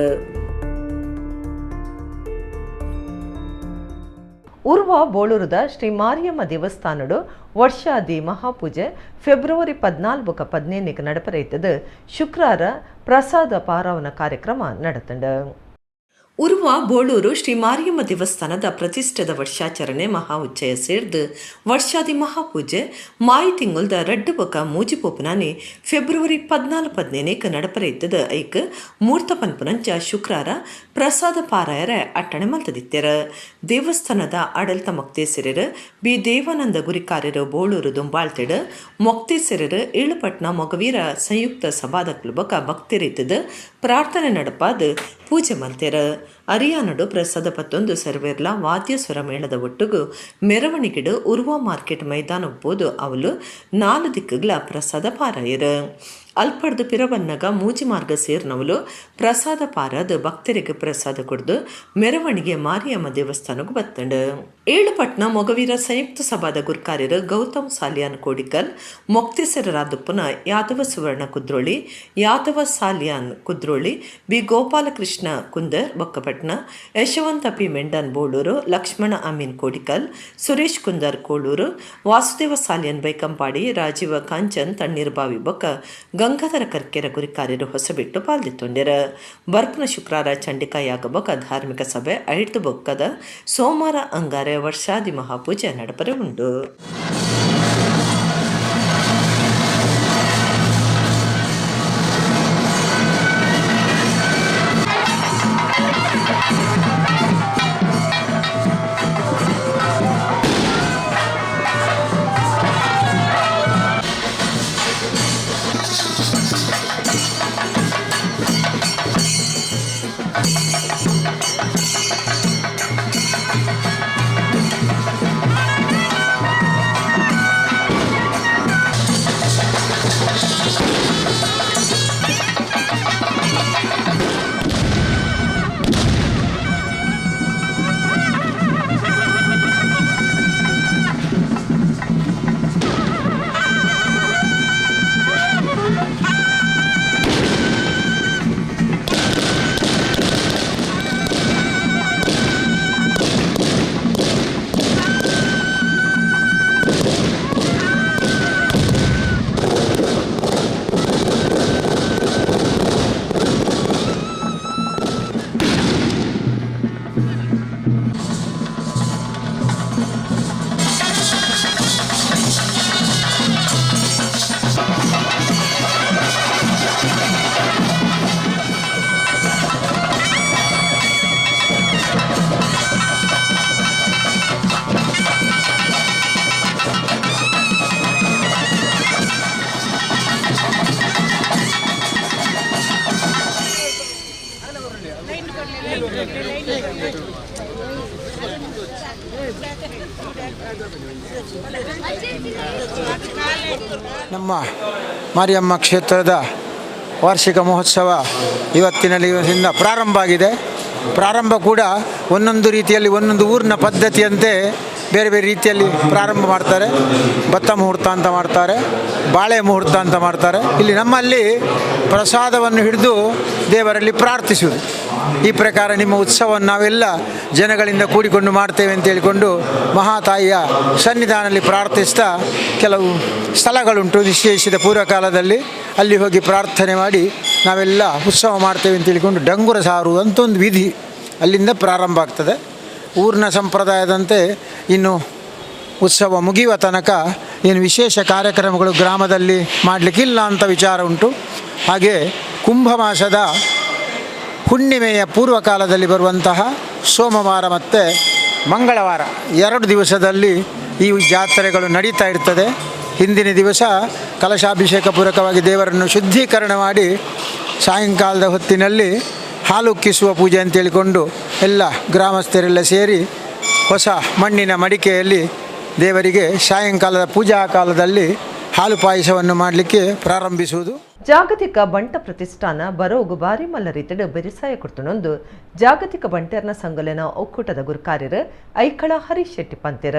ಉರ್ವ ಬೋಳೂರದ ಶ್ರೀ ಮಾರಿಯಮ್ಮ ದೇವಸ್ಥಾನಡು ವರ್ಷಾದಿ ಮಹಾಪೂಜೆ ಫೆಬ್ರವರಿ 14-15 ನಡಪರೈತದ ಶುಕ್ರವಾರ ಪ್ರಸಾದ ಪಾರಾವನ ಕಾರ್ಯಕ್ರಮ ನಡೆತಂಡ. ಉರ್ವ ಬೋಳೂರು ಶ್ರೀ ಮಾರಿಯಮ್ಮ ದೇವಸ್ಥಾನದ ಪ್ರತಿಷ್ಠೆದ ವರ್ಷಾಚರಣೆ ಮಹಾ ಉಚ್ಚಯ ಸೇರ್ದು ವರ್ಷಾದಿ ಮಹಾಪೂಜೆ ಮಾಯಿ ತಿಂಗಳ್ದ ರಡ್ಡು ಬೊಕ ಮೂಜಿಪೋಪುನಾನಿ ಫೆಬ್ರವರಿ 14-15 ನಡಪರೈತದ ಐಕ್ ಮೂರ್ತ ಪನ್ಪುನಂಚ ಶುಕ್ರವಾರ ಪ್ರಸಾದ ಪಾರಾಯರ ಅಟ್ಟಣೆ ಮಲ್ತದಿತ್ತೆರ. ದೇವಸ್ಥಾನದ ಆಡಳಿತ ಮೊಕ್ತೇಸರರು ಬಿ ದೇವಾನಂದ ಗುರಿಕಾರ್ಯರು ಬೋಳೂರು ದುಂಬಾಳ್ತೆಡ್ ಮೊಕ್ತೇಸರರು ಏಳುಪಟ್ನ ಮೊಗವೀರ ಸಂಯುಕ್ತ ಸಭಾದ ಬೊಕ ಭಕ್ತರಿತ್ತದ ಪ್ರಾರ್ಥನೆ ನಡಪಾದ ಪೂಜೆ ಮಲ್ತೆರ. ಅರಿಯಾನಡು ಪ್ರಸಾದ 11 ಸರ್ವೇರ್ಲ ವಾದ್ಯ ಸ್ವರ ಮೇಳದ ಒಟ್ಟುಗು ಮೆರವಣಿಗೆಡು ಉರ್ವ ಮಾರ್ಕೆಟ್ ಮೈದಾನ ಬೋದು ಅವಲು 4 ದಿಕ್ಕುಗಳ ಪ್ರಸಾದ ಪಾರಾಯರು. ಅಲ್ಪಡ್ದು ಪಿರವನ್ನಗ ಮೂಜಿ ಮಾರ್ಗ ಸೇರ್ನವಲು ಪ್ರಸಾದ ಪಾರದು ಭಕ್ತರಿಗೆ ಪ್ರಸಾದ ಕೊಡ್ದು ಮೆರವಣಿಗೆ ಮಾರಿಯಮ್ಮ ದೇವಸ್ಥಾನಕ್ಕೆ ಬತ್ತಂಡು. ಏಳುಪಟ್ನ ಮೊಗವೀರ ಸಂಯುಕ್ತ ಸಭಾದ ಗುರ್ಕಾರ್ಯರು ಗೌತಮ್ ಸಾಲಿಯಾನ್ ಕೋಡಿಕಲ್, ಮೊಕ್ತೇಸರರಾದುಪ್ಪನ ಯಾದವ ಸುವರ್ಣ ಕುದ್ರೋಳಿ, ಯಾದವ ಸಾಲಿಯಾನ್ ಕುದ್ರೋಳಿ, ಬಿ ಗೋಪಾಲಕೃಷ್ಣ ಕುಂದರ್ ಬೊಕ್ಕಪಟ್ನ, ಯಶವಂತ ಪಿ ಮೆಂಡನ್ ಬೋಳೂರು, ಲಕ್ಷ್ಮಣ ಅಮೀನ್ ಕೋಡಿಕಲ್, ಸುರೇಶ್ ಕುಂದರ್ ಕೋಳೂರು, ವಾಸುದೇವ ಸಾಲಿಯನ್ ಬೈಕಂಪಾಡಿ, ರಾಜೀವ ಕಾಂಚನ್ ತಣ್ಣೀರ್ಬಾವಿ ಬೊಕ್ಕ ಗಂಗಾಧರ ಕರ್ಕೆರ ಗುರಿಕಾರ್ಯರು ಹೊಸಬಿಟ್ಟು ಪಾಲ್ದಿತ್ತೊಂಡ್ಯರ. ಬರ್ಪನ ಶುಕ್ರವಾರ ಚಂಡಿಕಾಯಾಗ ಬೊಕ್ಕ ಧಾರ್ಮಿಕ ಸಭೆ ಐಡ್ದು ಬೊಕ್ಕದ ಸೋಮವಾರ ಅಂಗಾರೆ ವರ್ಷಾದಿ ಮಹಾಪೂಜೆ ನಡಪರೆ ಉಂಡು. ನಮ್ಮ ಮಾರಿಯಮ್ಮ ಕ್ಷೇತ್ರದ ವಾರ್ಷಿಕ ಮಹೋತ್ಸವ ಇವತ್ತಿನಿಂದ ಪ್ರಾರಂಭ ಆಗಿದೆ. ಪ್ರಾರಂಭ ಕೂಡ ಒಂದೊಂದು ರೀತಿಯಲ್ಲಿ ಒಂದೊಂದು ಊರಿನ ಪದ್ಧತಿಯಂತೆ ಬೇರೆ ಬೇರೆ ರೀತಿಯಲ್ಲಿ ಪ್ರಾರಂಭ ಮಾಡ್ತಾರೆ. ಭತ್ತ ಮುಹೂರ್ತ ಅಂತ ಮಾಡ್ತಾರೆ, ಬಾಳೆ ಮುಹೂರ್ತ ಅಂತ ಮಾಡ್ತಾರೆ. ಇಲ್ಲಿ ನಮ್ಮಲ್ಲಿ ಪ್ರಸಾದವನ್ನು ಹಿಡಿದು ದೇವರಲ್ಲಿ ಪ್ರಾರ್ಥಿಸುವುದು. ಈ ಪ್ರಕಾರ ನಿಮ್ಮ ಉತ್ಸವವನ್ನು ನಾವೆಲ್ಲ ಜನಗಳಿಂದ ಕೂಡಿಕೊಂಡು ಮಾಡ್ತೇವೆ ಅಂತ ಹೇಳಿಕೊಂಡು ಮಹಾತಾಯಿಯ ಸನ್ನಿಧಾನದಲ್ಲಿ ಪ್ರಾರ್ಥಿಸ್ತಾ ಕೆಲವು ಸ್ಥಳಗಳುಂಟು ನಿಶ್ಚಯಿಸಿದ ಪೂರ್ವಕಾಲದಲ್ಲಿ, ಅಲ್ಲಿ ಹೋಗಿ ಪ್ರಾರ್ಥನೆ ಮಾಡಿ ನಾವೆಲ್ಲ ಉತ್ಸವ ಮಾಡ್ತೇವೆ ಅಂತ ಹೇಳಿಕೊಂಡು ಡಂಗುರ ಸಾರು ಅಂತ ಒಂದು ವಿಧಿ ಅಲ್ಲಿಂದ ಪ್ರಾರಂಭ ಆಗ್ತದೆ. ಊರಿನ ಸಂಪ್ರದಾಯದಂತೆ ಇನ್ನು ಉತ್ಸವ ಮುಗಿಯುವ ತನಕ ಏನು ವಿಶೇಷ ಕಾರ್ಯಕ್ರಮಗಳು ಗ್ರಾಮದಲ್ಲಿ ಮಾಡಲಿಕ್ಕಿಲ್ಲ ಅಂತ ವಿಚಾರ ಉಂಟು. ಹಾಗೆ ಕುಂಭ ಮಾಸದ ಹುಣ್ಣಿಮೆಯ ಪೂರ್ವಕಾಲದಲ್ಲಿ ಬರುವಂತಹ ಸೋಮವಾರ ಮತ್ತು ಮಂಗಳವಾರ 2 ದಿವಸದಲ್ಲಿ ಈ ಜಾತ್ರೆಗಳು ನಡೀತಾ ಇರ್ತದೆ. ಹಿಂದಿನ ದಿವಸ ಕಲಶಾಭಿಷೇಕ ಪೂರ್ವಕವಾಗಿ ದೇವರನ್ನು ಶುದ್ಧೀಕರಣ ಮಾಡಿ ಸಾಯಂಕಾಲದ ಹೊತ್ತಿನಲ್ಲಿ ಹಾಲುಕ್ಕಿಸುವ ಪೂಜೆ ಅಂತೇಳಿಕೊಂಡು ಎಲ್ಲ ಗ್ರಾಮಸ್ಥರೆಲ್ಲ ಸೇರಿ ಹೊಸ ಮಣ್ಣಿನ ಮಡಿಕೆಯಲ್ಲಿ ದೇವರಿಗೆ ಸಾಯಂಕಾಲದ ಪೂಜಾ ಕಾಲದಲ್ಲಿ ಹಾಲು ಪಾಯಸವನ್ನು ಮಾಡಲಿಕ್ಕೆ ಪ್ರಾರಂಭಿಸುವುದು. ಜಾಗತಿಕ ಬಂಟ ಪ್ರತಿಷ್ಠಾನ ಬರೋಗು ಬಾರಿ ಮಲ್ಲರಿತಡು ಬೆರಿಸಾಯ ಕೊಡ್ತನೊಂದು ಜಾಗತಿಕ ಬಂಟೆರ್ನ ಸಂಘಲನ ಒಕ್ಕೂಟದ ಗುರುಕಾರ್ಯರು ಐಕಳ ಹರೀಶ್ ಶೆಟ್ಟಿ ಪಂತೆರ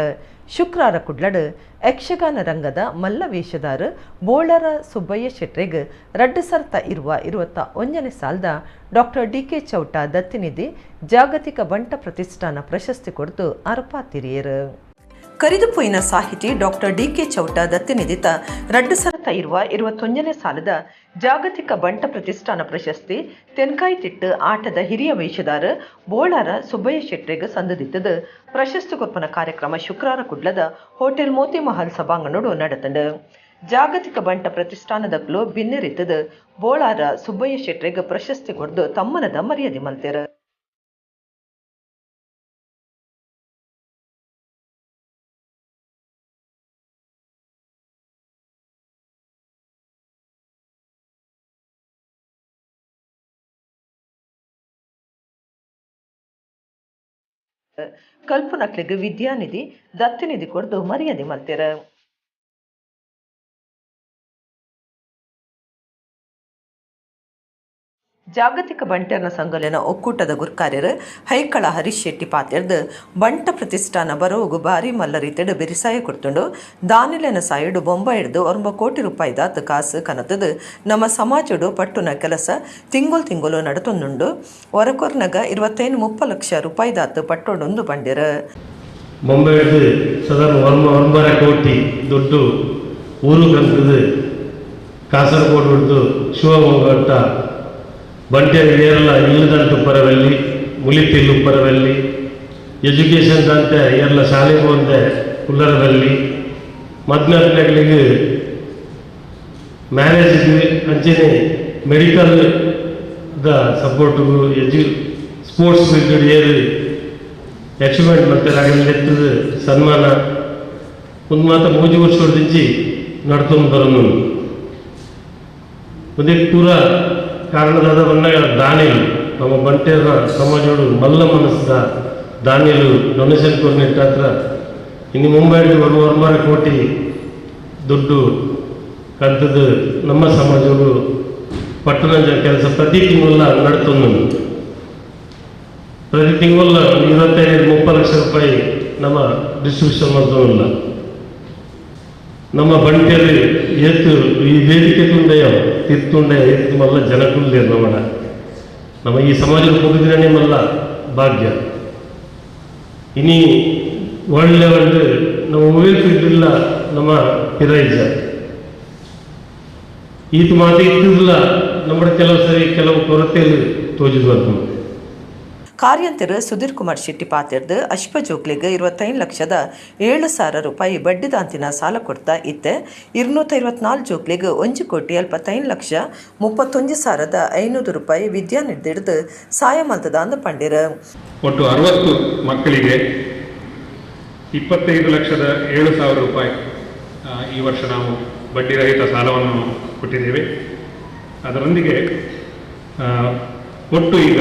ಶುಕ್ರವಾರ ಕುಡ್ಲಡ್ ಯಕ್ಷಗಾನ ರಂಗದ ಮಲ್ಲ ವೇಷದಾರ ಬೋಳರ ಸುಬ್ಬಯ್ಯ ಶೆಟ್ರೆಗ್ ರಡ್ಡು ಸರ್ತ ಇರುವ 21ನೇ ಸಾಲದ ಡಾಕ್ಟರ್ ಡಿ.ಕೆ. ಚೌಟ ದತ್ತಿನಿಧಿ ಜಾಗತಿಕ ಬಂಟ ಪ್ರತಿಷ್ಠಾನ ಪ್ರಶಸ್ತಿ ಕೊಡ್ತು ಅರಪಾತಿರಿಯರು. ಕರಿದುಪೋಯಿನ ಸಾಹಿತಿ ಡಾಕ್ಟರ್ ಡಿ.ಕೆ. ಚೌಟ ದತ್ತಿನಿಧಿತ ರಡ್ಡು ಸರ್ತ ಇರುವ 21ನೇ ಸಾಲದ ಜಾಗತಿಕ ಬಂಟ ಪ್ರತಿಷ್ಠಾನ ಪ್ರಶಸ್ತಿ ತೆನ್ಕಾಯಿ ತಿಟ್ಟು ಆಟದ ಹಿರಿಯ ವೇಷದಾರ ಬೋಳಾರ ಸುಬ್ಬಯ್ಯ ಶೆಟ್ರೆಗ್ ಸಂದದಿತ್ತದ ಪ್ರಶಸ್ತಿ ಕೊರ್ಪನ ಕಾರ್ಯಕ್ರಮ ಶುಕ್ರವಾರ ಕುಡ್ಲದ ಹೋಟೆಲ್ ಮೋತಿ ಮಹಲ್ ಸಭಾಂಗಣೋಡು ನಡೆತಂಡು. ಜಾಗತಿಕ ಬಂಟ ಪ್ರತಿಷ್ಠಾನದಕ್ಲು ಭಿನ್ನರಿತ್ತದ ಬೋಳಾರ ಸುಬ್ಬಯ್ಯ ಶೆಟ್ರೆಗ್ ಪ್ರಶಸ್ತಿ ಕೊಡ್ದು ತಮ್ಮನದ ಮರ್ಯಾದೆ ಮಲ್ತೆರ. ಕಲ್ಪನಕ್ಲೆಗ್ ವಿದ್ಯಾನಿಧಿ ದತ್ತಿನಿಧಿ ಕೊಡ್ದು ಮರ್ಯಾದೆ ಮಲ್ತೆರ. ಜಾಗತಿಕ ಬಂಟನ ಸಂಘಲನ ಒಕ್ಕೂಟದ ಗುರ್ಕಾರ್ಯರು ಹೈಕಳ ಹರೀಶ್ ಶೆಟ್ಟಿ ಪಾತ್ಯರ್ದು ಬಂಟ ಪ್ರತಿಷ್ಠಾನ ಬರೋಗು ಬಾರಿ ಮಲ್ಲರಿತೆಡು ಬೆರಿಸಾಯ ಕೊಡ್ತುಂಡು ದಾನಿಲೆನ ಸಾಯುಡು ಬೊಂಬ ಹಿಡ್ದು 1 ಕೋಟಿ ರೂಪಾಯಿ ದಾತು ಕಾಸು ಕನತದು ನಮ್ಮ ಸಮಾಜಡು ಪಟ್ಟುನ ಕೆಲಸ ತಿಂಗಳು ನಡತೊಂದುಂಡು ಹೊರಕೊರ್ನಗ 25-30 ಲಕ್ಷ ರೂಪಾಯಿ ದಾತು ಪಟ್ಟೊಂದು ಬಂಡಿರ ಬೊಂಬೆ ಹಿಡ್ದು ಸಾಧಾರಣ 1 ಕೋಟಿ ದುಡ್ಡು ಊರು ಕಂತದು ಕಾಸರಗೋಡು ಹಿಡ್ದು ಶಿವಮೊಗ್ಗ ಬಂಟೆಗೆ ಏರಲ್ಲ ಇಲ್ಲದಂಟು ಪರವಲ್ಲಿ ಮುಲಿತಿಲ್ಲು ಪರವಲ್ಲಿ ಎಜುಕೇಷನ್ ದಂತೆ ಏರಲ್ಲ ಶಾಲೆಗೆ ಹೋದೆ ಕುಲ್ಲರದಲ್ಲಿ ಮದ್ನಗಳಿಗೆ ಮ್ಯಾರೇಜ್ಗೆ ಅಂಚೆನೆ ಮೆಡಿಕಲ್ ದ ಸಪೋರ್ಟ್ಗೂ ಸ್ಪೋರ್ಟ್ಸ್ ಫೀಲ್ಡ್ ಏರಿ ಅಚೀವ್ಮೆಂಟ್ ಮಾಡ್ತಾರೆ ಆಗಲಿ ಎತ್ತದ ಸನ್ಮಾನ ಒಂದು ಮಾತ್ರ 3 ವರ್ಷದಿಂದ ನಡ್ಕೊಂಡು ಬರೋನು ಅದೇ ಪೂರ ಕಾರಣದಾದ ದಾನಿಲು ನಮ್ಮ ಬಂಟೆರ ಸಮಾಜಗಳು ಮಲ್ಲ ಮನಸ್ಸದ ದಾನಿಲು ಡೊನೇಷನ್ ಕೊರ್ನೆಟ್ ಹತ್ರ ಇನ್ನು ಮುಂಬೈಗೆ 1 ಕೋಟಿ ದುಡ್ಡು ಕಂತದ್ದು ನಮ್ಮ ಸಮಾಜಗಳು ಪಟ್ಟಣ ಕೆಲಸ ಪ್ರತಿ ತಿಂಗಳ ನಡ್ತೊಂದು ಪ್ರತಿ ತಿಂಗಳ 25-30 ಲಕ್ಷ ರೂಪಾಯಿ ನಮ್ಮ ಡಿಸ್ಟ್ರಿಬ್ಯೂಷನ್ ಮಾಡ್ತೋಲ್ಲ ನಮ್ಮ ಬಂಟೆಯಲ್ಲಿ ಏತು ಈ ವೇದಿಕೆ ತುಂಡೆಯ ತಿರ್ತುಂಡೆ ಏತು ಮಲ್ಲ ಜನಕುಲ್ದೇ ನಮ್ಮ ಈ ಸಮಾಜದ ಹೋಗಿದ್ರೆ ಮಲ್ಲ ಭಾಗ್ಯ ಇನಿ ವರ್ಲ್ಡ್ ಲೆವೆಲ್ ನಮ್ಮ ಮೊಬೈಲ್ ಫೀಲ್ಡ್ ಇಲ್ಲ ನಮ್ಮ ಪಿರೈಜ ಈತು ಮಾತು ಇತ್ತಿಲ್ಲ ನಮ್ಮ ಕೆಲವು ಕೊರತೆಯಲ್ಲಿ ತೋಜಿದ್ವು ಕಾರ್ಯಂತರ ಸುಧೀರ್ ಕುಮಾರ್ ಶೆಟ್ಟಿ ಪಾತ್ಯರ್ದು ಅಶ್ವ ಜೋಕ್ಲಿಗೆ 25,07,000 ರೂಪಾಯಿ ಬಡ್ಡಿದಾಂತಿನ ಸಾಲ ಕೊಡ್ತಾ ಇತ್ತೆ 254 ಜೋಕ್ಲಿಗೆ 1,75,31,500 ರೂಪಾಯಿ ವಿದ್ಯಾ ನಿರ್ದಿಡ್ದು ಸಹಾಯ ಮಲ್ತದ ಅಂದ ಪಂಡಿರ ಒಟ್ಟು 60 ಮಕ್ಕಳಿಗೆ 25,07,000 ರೂಪಾಯಿ ಈ ವರ್ಷ ನಾವು ಬಡ್ಡಿ ರಹಿತ ಸಾಲವನ್ನು ಕೊಟ್ಟಿದ್ದೇವೆ. ಅದರೊಂದಿಗೆ ಒಟ್ಟು ಈಗ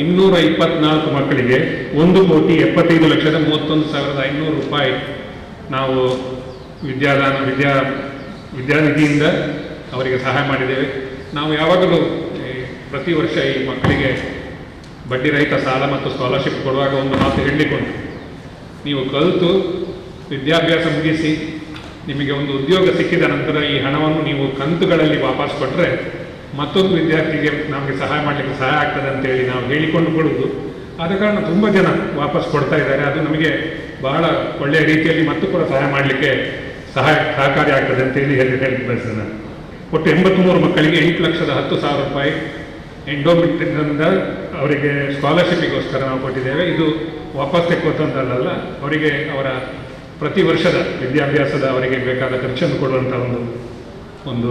224 ಮಕ್ಕಳಿಗೆ 1,75,31,500 ರೂಪಾಯಿ ನಾವು ವಿದ್ಯಾನಿಧಿಯಿಂದ ಅವರಿಗೆ ಸಹಾಯ ಮಾಡಿದ್ದೇವೆ. ನಾವು ಯಾವಾಗಲೂ ಪ್ರತಿ ವರ್ಷ ಈ ಮಕ್ಕಳಿಗೆ ಬಡ್ಡಿ ರಹಿತ ಸಾಲ ಮತ್ತು ಸ್ಕಾಲರ್ಶಿಪ್ ಕೊಡುವಾಗ ಒಂದು ಮಾತು ಹೇಳಿಕೊಂಡು, ನೀವು ಕಲಿತು ವಿದ್ಯಾಭ್ಯಾಸ ಮುಗಿಸಿ ನಿಮಗೆ ಒಂದು ಉದ್ಯೋಗ ಸಿಕ್ಕಿದ ನಂತರ ಈ ಹಣವನ್ನು ನೀವು ಕಂತುಗಳಲ್ಲಿ ವಾಪಸ್ ಕೊಟ್ಟರೆ ಮತ್ತೊಂದು ವಿದ್ಯಾರ್ಥಿಗೆ ನಮಗೆ ಸಹಾಯ ಮಾಡಲಿಕ್ಕೆ ಸಹಾಯ ಆಗ್ತದೆ ಅಂತೇಳಿ ನಾವು ಹೇಳಿಕೊಂಡು ಕೊಡುವುದು. ಆದ ಕಾರಣ ತುಂಬ ಜನ ವಾಪಸ್ ಕೊಡ್ತಾ ಇದ್ದಾರೆ. ಅದು ನಮಗೆ ಬಹಳ ಒಳ್ಳೆಯ ರೀತಿಯಲ್ಲಿ ಮತ್ತು ಕೂಡ ಸಹಾಯ ಮಾಡಲಿಕ್ಕೆ ಸಹಕಾರಿ ಆಗ್ತದೆ ಅಂತೇಳಿ ಹೇಳಲಿಕ್ಕೆ ಬಯಸ್ತೇನೆ ನಾನು. ಒಟ್ಟು 83 ಮಕ್ಕಳಿಗೆ 8,10,000 ರೂಪಾಯಿ ಎಂಡೋಮೆಂಟ್ನಿಂದ ಅವರಿಗೆ ಸ್ಕಾಲರ್ಶಿಪ್ಪಿಗೋಸ್ಕರ ನಾವು ಕೊಟ್ಟಿದ್ದೇವೆ. ಇದು ವಾಪಸ್ ತೆಕ್ಕೋತಂತಲ್ಲ, ಅವರಿಗೆ ಅವರ ಪ್ರತಿ ವರ್ಷದ ವಿದ್ಯಾಭ್ಯಾಸದ ಅವರಿಗೆ ಬೇಕಾದ ಖರ್ಚನ್ನು ಕೊಡುವಂಥ ಒಂದು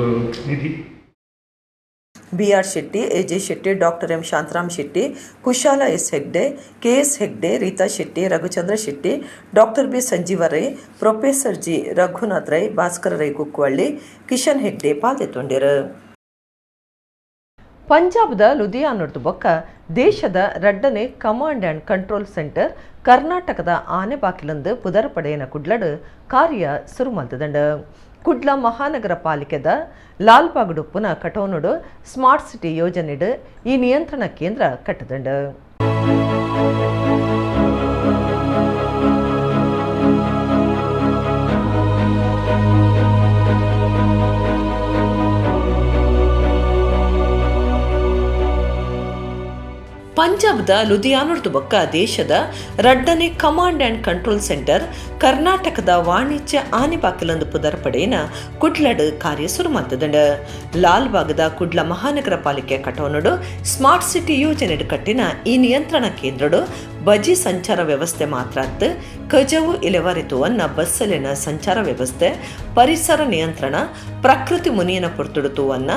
ನಿಧಿ. BR Shetty, AJ Shetty, doctor M Shantaram Shetty, Kushala S Hegde, KS Hegde, Reetha Shetty, Raghuchandra Shetty, doctor B Sanjeeva Rai, professor G Raghunath Rai, Bhaskara Rai Kukkuvalli, Kishan Hegde ಪಾಲ್ಗೊಂಡಿರು. ಪಂಜಾಬ್ದ ಲುಧಿಯಾನದ ಬೊಕ್ಕ ದೇಶದ 2ನೇ ಕಮಾಂಡ್ ಆ್ಯಂಡ್ ಕಂಟ್ರೋಲ್ ಸೆಂಟರ್ ಕರ್ನಾಟಕದ ಆನೆಬಾಕಿಲಂದು ಪುದರಪಡೆಯನ ಕುಡ್ಲಡ್ ಕಾರ್ಯ ಸುರುಮಲ್ತದಂಡು. ಕುಡ್ಲ ಮಹಾನಗರ ಪಾಲಿಕೆದ ಲಾಲ್ಬಾಗ್ಡುಪ್ಪುನ ಕಟೋನುಡು ಸ್ಮಾರ್ಟ್ ಸಿಟಿ ಯೋಜನೆಡು ಈ ನಿಯಂತ್ರಣ ಕೇಂದ್ರ ಕಟ್ಟದಂಡು. ಪಂಜಾಬ್ದ ಲುಧಿಯಾನದ ಬೊಕ್ಕ ದೇಶದ 2ನೇ ಕಮಾಂಡ್ ಆ್ಯಂಡ್ ಕಂಟ್ರೋಲ್ ಸೆಂಟರ್ ಕರ್ನಾಟಕದ ವಾಣಿಜ್ಯ ಆನೆಬಾಕಿಲಂದು ಪುದರಪಡೆಯನ ಕುಡ್ಲಡ್ ಕಾರ್ಯ ಸುರುಮಲ್ತದಂಡು. ಲಾಲ್ಬಾಗ್ದ ಕುಡ್ಲ ಮಹಾನಗರ ಪಾಲಿಕೆ ಕಟೋನುಡು ಸ್ಮಾರ್ಟ್ ಸಿಟಿ ಯೋಜನೆಡು ಕಟ್ಟಿನ ಈ ನಿಯಂತ್ರಣ ಕೇಂದ್ರಡು ಬಜಿ ಸಂಚಾರ ವ್ಯವಸ್ಥೆ ಮಾತ್ರ ಕಜವು ಇಲೆವರಿತುವನ್ನ ಬಸ್ಸಲಿನ ಸಂಚಾರ ವ್ಯವಸ್ಥೆ, ಪರಿಸರ ನಿಯಂತ್ರಣ, ಪ್ರಕೃತಿ ಮುನಿಯನ ಪೊರ್ತುಡುತುವನ್ನ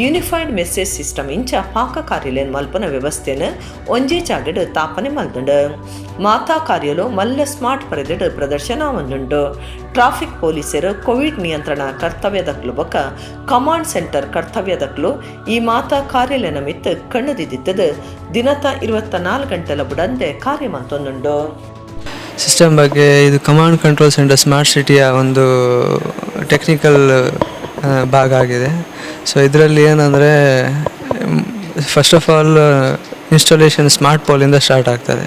ಯೂನಿಫೈಡ್ ಮೆಸೇಜ್ ಸಿಸ್ಟಮ್ ಇಂಚ ಪಾಕ ಕಾರ್ಯಲೇನ್ ಮಲ್ಪನ ವ್ಯವಸ್ಥೆನ ಒಂಜೇ ಜಾಗಡ್ ತಾಪನೆ ಮಲ್ದುಂಡು. ಮಾತಾ ಕಾರ್ಯಲು ಮಲ್ಲ ಸ್ಮಾರ್ಟ್ ಪರೆದೆಡ್ ಪ್ರದರ್ಶನ ಒಂದುಂಡು. ಟ್ರಾಫಿಕ್ ಪೊಲೀಸರು ಕೋವಿಡ್ ನಿಯಂತ್ರಣ ಕರ್ತವ್ಯದಕ್ಲು ಬೊಕ್ಕ ಕಮಾಂಡ್ ಸೆಂಟರ್ ಕರ್ತವ್ಯದಕ್ಲು ಈ ಮಾತಾ ಕಾರ್ಯಾಲಯನ ಮಿತ್ತು ಕಣ್ಣದಿದ್ದಿತ್ತದು ದಿನತ 24 ಗಂಟೆಲ ಬುಡಂದೆ ಕಾರ್ಯ ಮಂತೊಂದುಂಡು. ಸಿಸ್ಟಮ್ ಬಗ್ಗೆ ಇದು ಕಮಾಂಡ್ ಕಂಟ್ರೋಲ್ ಸೆಂಟರ್ ಸ್ಮಾರ್ಟ್ ಸಿಟಿಯ ಒಂದು ಟೆಕ್ನಿಕಲ್ ಭಾಗ ಆಗಿದೆ. ಸೊ ಇದರಲ್ಲಿ ಏನಂದರೆ first of all installation smart ಪೋಲಿಂದ ಸ್ಟಾರ್ಟ್ ಆಗ್ತದೆ.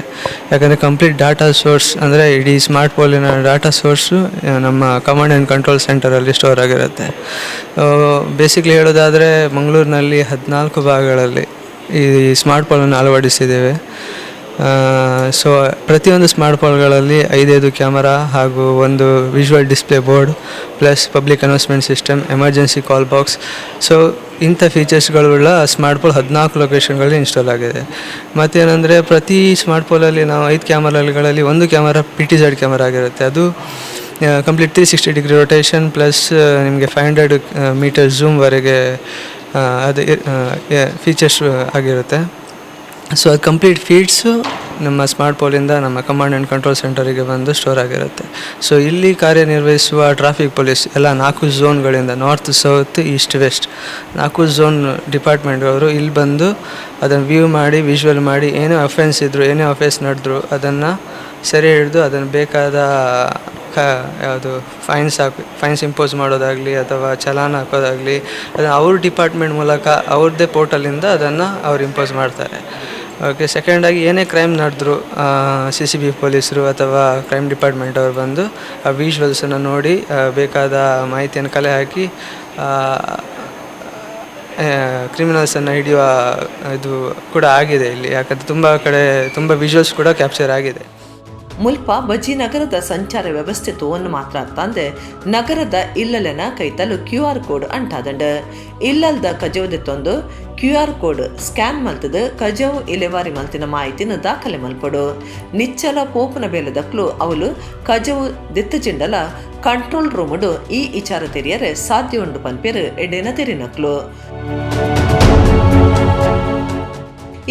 ಯಾಕಂದರೆ ಕಂಪ್ಲೀಟ್ ಡಾಟಾ ಸೋರ್ಸ್ ಅಂದರೆ ಇಡೀ ಸ್ಮಾರ್ಟ್ ಪೋಲಿನ ಡಾಟಾ ಸೋರ್ಸು ನಮ್ಮ ಕಮಾಂಡ್ ಆ್ಯಂಡ್ ಕಂಟ್ರೋಲ್ ಸೆಂಟರಲ್ಲಿ ಸ್ಟೋರ್ ಆಗಿರುತ್ತೆ. ಬೇಸಿಕ್ಲಿ ಹೇಳೋದಾದರೆ ಮಂಗಳೂರಿನಲ್ಲಿ 14 ಭಾಗಗಳಲ್ಲಿ ಈ ಸ್ಮಾರ್ಟ್ ಪೋಲನ್ನು ಅಳವಡಿಸಿದ್ದೇವೆ. ಸೊ ಪ್ರತಿಯೊಂದು ಸ್ಮಾರ್ಟ್ ಫೋನ್ಗಳಲ್ಲಿ 5 ಕ್ಯಾಮರಾ ಹಾಗೂ ಒಂದು visual display board plus public announcement system, emergency call box, so ಇಂಥ ಫೀಚರ್ಸ್ಗಳುಳ್ಳ ಸ್ಮಾರ್ಟ್ ಫೋನ್ 14 ಲೊಕೇಶನ್ಗಳಲ್ಲಿ ಇನ್ಸ್ಟಾಲ್ ಆಗಿದೆ. ಮತ್ತೇನೆಂದರೆ ಪ್ರತಿ ಸ್ಮಾರ್ಟ್ ಫೋನಲ್ಲಿ ನಾವು 5 ಕ್ಯಾಮರಾಗಳಲ್ಲಿ ಒಂದು ಕ್ಯಾಮರಾ PTZ ಕ್ಯಾಮರಾ ಆಗಿರುತ್ತೆ. ಅದು ಕಂಪ್ಲೀಟ್ 360 ಡಿಗ್ರಿ ರೊಟೇಷನ್ ಪ್ಲಸ್ ನಿಮಗೆ 500 ಮೀಟರ್ ಝೂಮ್ವರೆಗೆ ಅದು ಫೀಚರ್ಸ್ ಆಗಿರುತ್ತೆ. ಸೊ ಅದು ಕಂಪ್ಲೀಟ್ ಫೀಡ್ಸು ನಮ್ಮ ಸ್ಮಾರ್ಟ್ ಪೋಲಿಂದ ನಮ್ಮ ಕಮಾಂಡ್ ಆ್ಯಂಡ್ ಕಂಟ್ರೋಲ್ ಸೆಂಟರಿಗೆ ಬಂದು ಸ್ಟೋರ್ ಆಗಿರುತ್ತೆ. ಸೊ ಇಲ್ಲಿ ಕಾರ್ಯನಿರ್ವಹಿಸುವ ಟ್ರಾಫಿಕ್ ಪೊಲೀಸ್ ಎಲ್ಲ 4 ಝೋನ್ಗಳಿಂದ north, south, east, west 4 zone ಡಿಪಾರ್ಟ್ಮೆಂಟ್ವರು ಇಲ್ಲಿ ಬಂದು ಅದನ್ನು ವ್ಯೂ ಮಾಡಿ, ವಿಜುವಲ್ ಮಾಡಿ, ಏನೇ ಅಫೆನ್ಸ್ ಇದ್ದರೂ, ಏನೇ ಅಫೆನ್ಸ್ ನಡೆದ್ರು ಅದನ್ನು ಸೆರೆ ಹಿಡಿದು ಅದನ್ನು ಬೇಕಾದ ಯಾವುದು ಫೈನ್ಸ್ ಇಂಪೋಸ್ ಮಾಡೋದಾಗಲಿ ಅಥವಾ ಚಲಾನ್ ಹಾಕೋದಾಗಲಿ ಅದನ್ನು ಅವ್ರ ಡಿಪಾರ್ಟ್ಮೆಂಟ್ ಮೂಲಕ ಅವ್ರದ್ದೇ ಪೋರ್ಟಲಿಂದ ಅದನ್ನು ಅವ್ರು ಇಂಪೋಸ್ ಮಾಡ್ತಾರೆ. ಓಕೆ, ಸೆಕೆಂಡಾಗಿ ಏನೇ ಕ್ರೈಮ್ ನಡೆದ್ರು CCB ಪೊಲೀಸರು ಅಥವಾ ಕ್ರೈಮ್ ಡಿಪಾರ್ಟ್ಮೆಂಟ್ ಅವ್ರು ಬಂದು ಆ ವಿಜುವಲ್ಸನ್ನು ನೋಡಿ ಬೇಕಾದ ಮಾಹಿತಿಯನ್ನು ಕಲೆ ಹಾಕಿ ಕ್ರಿಮಿನಲ್ಸನ್ನು ಹಿಡಿಯುವ ಇದು ಕೂಡ ಆಗಿದೆ ಇಲ್ಲಿ. ಯಾಕಂದರೆ ತುಂಬ ಕಡೆ ತುಂಬ ವಿಜುವಲ್ಸ್ ಕೂಡ ಕ್ಯಾಪ್ಚರ್ ಆಗಿದೆ. ಮುಲ್ಪ ಬಜ್ಜಿ ನಗರದ ಸಂಚಾರ ವ್ಯವಸ್ಥೆ ತೋವನ್ನು ಮಾತ್ರ ತಂದೆ ನಗರದ ಇಲ್ಲಲೆನ ಕೈತಲು QR ಕೋಡ್ ಅಂಟಾದಂಡು ಇಲ್ಲಲ್ದ ಕಜವದೆತ್ತೊಂದು QR ಕೋಡ್ ಸ್ಕ್ಯಾನ್ ಮಲ್ತದು ಕಜವು ಇಲೆವಾರಿ ಮಲ್ತಿನ ಮಾಹಿತಿನ ದಾಖಲೆ ಮಲ್ಪಡು. ನಿಚ್ಚಲ ಪೋಪನ ಬೇಲದಕ್ಲು ಅವಳು ಕಜವು ದಿತ್ತಜಿಂಡಲ ಕಂಟ್ರೋಲ್ ರೂಮುಡು ಈ ವಿಚಾರ ತೆರಿಯರೆ ಸಾಧ್ಯ ಉಂಡು ಪನ್ಪೇರು ಎಡೆನ ತೆರಿನಕ್ಲು.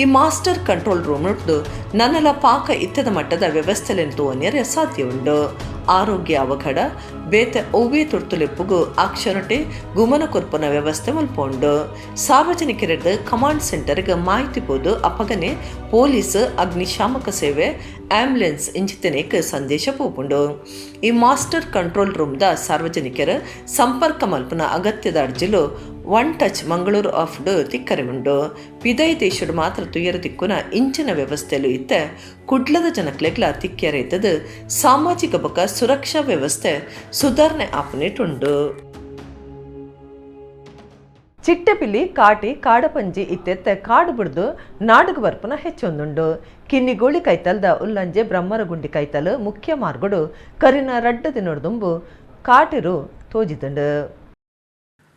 ಈ ಮಾಸ್ಟರ್ ಕಂಟ್ರೋಲ್ ರೂಮ್ ನುಡ್ದು ನನ್ನಲ ಪಾಕ ಇತ್ತದ ಮಟ್ಟದ ವ್ಯವಸ್ಥೆಲೆಂದು ತೋನ್ಯರೆ ಸಾಧ್ಯ ಉಂಡು. ಆರೋಗ್ಯ ಅವಘಡ ಬೇತೆ ಒವ್ವೇ ತುರ್ತುಲೆಪ್ಪುಗು ಅಕ್ಷರಟೆ ಗುಮನ ಕೊರ್ಪನ ವ್ಯವಸ್ಥೆ ಮಲ್ಪೊಂಡು. ಸಾರ್ವಜನಿಕರಿಡ್ದು ಕಮಾಂಡ್ ಸೆಂಟರ್ಗೆ ಮಾಹಿತಿ ಪೋದು ಅಪಗನೆ ಪೊಲೀಸ್, ಅಗ್ನಿಶಾಮಕ ಸೇವೆ, ಆಂಬ್ಯುಲೆನ್ಸ್ ಇಂಚಿತನೇಕ ಸಂದೇಶ ಪೋಪುಂಡು. ಈ ಮಾಸ್ಟರ್ ಕಂಟ್ರೋಲ್ ರೂಮ್ದ ಸಾರ್ವಜನಿಕರ ಸಂಪರ್ಕ ಮಲ್ಪನ ಅಗತ್ಯದ ಅರ್ಜಿಲು ಒನ್ ಟಚ್ ಮಂಗಳೂರು ಆಫ್ ಡು ತಿಕ್ಕರೆ ಉಂಡು. ಪಿದೈ ದೇಶಡು ಮಾತ್ರ ತುಯರ ತಿಕ್ಕುನ ಇಂಚಿನ ವ್ಯವಸ್ಥೆಲು ಇತ್ತೆ ಕುಡ್ಲದ ಜನಕ್ಲೆಗ್ಲ ತಿಕ್ಕ್ಯರ ಇದ್ದದು ಸಾಮಾಜಿಕ ಬೊಕ್ಕ ಸುರಕ್ಷಾ ವ್ಯವಸ್ಥೆ ಸುಧಾರಣೆ ಆಪುನಿಟುಂಡು. ಚಿಟ್ಟೆಪಿಲ್ಲಿ ಕಾಟಿ ಕಾಡಪಂಜಿ ಇತ್ತೆತ್ತ ಕಾಡು ಬಿಡ್ದು ನಾಡುಗು ಬರ್ಪುನ ಹೆಚ್ಚೊಂದುಂಡು. ಕಿನ್ನಿಗೋಳಿ ಕೈತಲ್ದ ಉಲ್ಲಂಜೆ ಬ್ರಹ್ಮರಗುಂಡಿ ಕೈತಲು ಮುಖ್ಯ ಮಾರ್ಗಡು ಕರಿನ ರಡ್ಡದಿ ನೋಡ್ದುಂಬು ಕಾಟಿರು ತೋಜಿದಂಡು.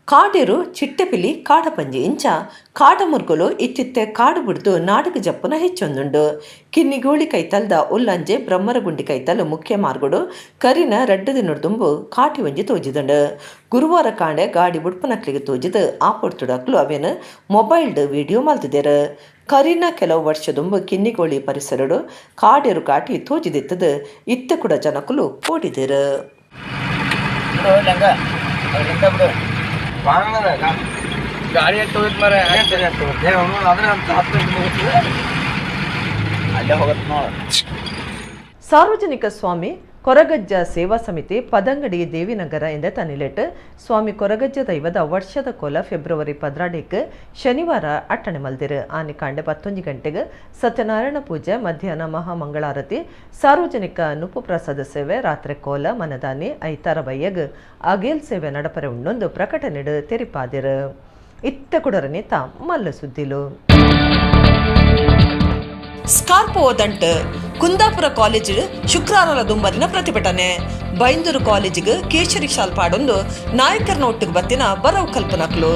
ಕಾಡಿರು ಚಿಟ್ಟೆಪಿಲಿ ಕಾಡಪಂಜಿ ಇಂಚ ಕಾಡಮುರ್ಗುಲು ಇತ್ತಿತ್ತೆ ಕಾಡು ಬಿಡ್ದು ನಾಡಿಗೆ ಜಪ್ಪುನ ಹೆಚ್ಚೊಂದುಂಡು. ಕಿನ್ನಿಗೋಳಿ ಕೈತಲ್ದ ಉಲ್ಲಂಜೆ ಬ್ರಹ್ಮರಗುಂಡಿ ಕೈತಲು ಮುಖ್ಯ ಮಾರ್ಗುಡು ಕರಿನ ರಡ್ಡದಿ ನುಡ್ದುಂಬು ಕಾಟಿ ಒಂಜಿ ತೋಜಿದಂಡು. ಗುರುವಾರ ಕಾಂಡೆ ಗಾಡಿ ಬುಡ್ಪನಕ್ಲಿಗೆ ತೋಜಿದು ಆಪೊಡ್ತುಡಕ್ಲು ಅವೇನು ಮೊಬೈಲ್ಡ್ ವಿಡಿಯೋ ಮಲ್ತಿದ್ದೇರು. ಕರಿನ ಕೆಲವು ವರ್ಷದುಂಬು ಕಿನ್ನಿಗೋಳಿ ಪರಿಸರಡು ಕಾಡಿರು ಕಾಟಿ ತೋಜಿದಿತ್ತದು ಇತ್ತ ಕೂಡ ಜನಕುಲು ಓಡಿದೇರು. ಗಾಡಿ ಸಾರ್ವಜನಿಕ ಸ್ವಾಮಿ ಕೊರಗಜ್ಜ ಸೇವಾ ಸಮಿತಿ ಪದಂಗಡಿ ದೇವಿನಗರ ಎಂದ ತನಿಲೆಟ್ ಸ್ವಾಮಿ ಕೊರಗಜ್ಜ ದೈವದ ವರ್ಷದ ಕೋಲ ಫೆಬ್ರವರಿ 12 ಶನಿವಾರ ಅಟ್ಟಣೆ ಮಲ್ದಿರು. ಆನೆ ಕಾಂಡೆ 11 ಗಂಟೆಗೆ ಸತ್ಯನಾರಾಯಣ ಪೂಜೆ, ಮಧ್ಯಾಹ್ನ ಮಹಾಮಂಗಳಾರತಿ, ಸಾರ್ವಜನಿಕ ನುಪ್ಪು ಪ್ರಸಾದ ಸೇವೆ, ರಾತ್ರಿ ಕೋಲ ಮನದಾನಿ ಐತಾರ ಬಯ್ಯಗ್ ಅಗೇಲ್ ಸೇವೆ ನಡಪರೆ ಉಣ್ಣೊಂದು ಪ್ರಕಟಣೆಡು ತೆರಿಪಾದಿರು. ಇತ್ತ ಕುಡರನೆ ತಾ ಮಲ್ಲ ಸುದ್ದಿಲು. ಸ್ಕಾರ್ಪ್ ಓದಂಟ್ ಕುಂದಾಪುರ ಕಾಲೇಜು ಶುಕ್ರವಾರ ದುಂಬರಿನ ಪ್ರತಿಭಟನೆ. ಬೈಂದೂರು ಕಾಲೇಜಿಗೆ ಕೇಸರಿ ಶಾಲ್ ಪಾಡೊಂದು ನಾಯಕರನ ಒಟ್ಟಿಗೆ ಬತ್ತಿನ ಬರವು ಕಲ್ಪನಕ್ಲು.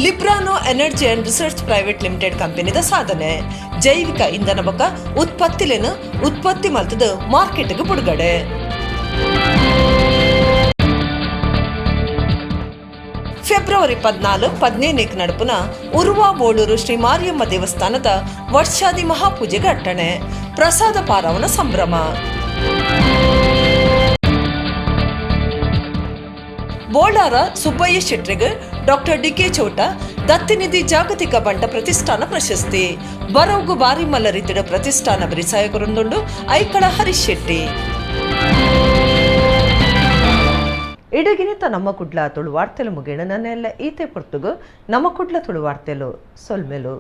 Librano energy and research private limited ಕಂಪನಿದ ಸಾಧನೆ. ಜೈವಿಕ ಇಂಧನ ಬೊಕ್ಕ ಉತ್ಪತ್ತಿಲೇನು ಉತ್ಪತ್ತಿ ಮಲ್ತದ ಮಾರ್ಕೆಟ್ಗೆ ಬಿಡುಗಡೆ. ಫೆಬ್ರವರಿ 14-15 ನಡುಪುನ ಉರುವ ಬೋಳೂರು ಶ್ರೀ ಮಾರಿಯಮ್ಮ ದೇವಸ್ಥಾನದ ವರ್ಷಾದಿ ಮಹಾಪೂಜೆಗೆ ಅಟ್ಟಣೆ. ಪ್ರಸಾದ ಪಾರವನ ಸಂಭ್ರಮ. ಬೋಳಾರ ಸುಬ್ಬಯ್ಯ ಶೆಟ್ರಿಗೆ ಡಾಕ್ಟರ್ ಡಿಕೆ ಚೋಟ ದತ್ತಿನಿಧಿ ಜಾಗತಿಕ ಬಂಟ ಪ್ರತಿಷ್ಠಾನ ಪ್ರಶಸ್ತಿ. ಬರೌಗು ಬಾರಿ ಮಲ್ಲರಿತಿಡ ಪ್ರತಿಷ್ಠಾನ ಬಿರಿಸಾಯಕರೊಂದುಂಡು ಐಕಳ ಹರೀಶ್ ಶೆಟ್ಟಿ. ಇಡಗಿನಿತ ನಮ್ಮ ಕುಡ್ಲ ತುಳು ವಾರ್ತೆಲು ಮುಗೇಣ ನನ್ನೆಲ್ಲ ಈತೆ ಪೊರ್ತುಗು ನಮ್ಮ ಕುಡ್ಲ ತುಳು ವಾರ್ತೆಲು ಸೊಲ್ಮೆಲು.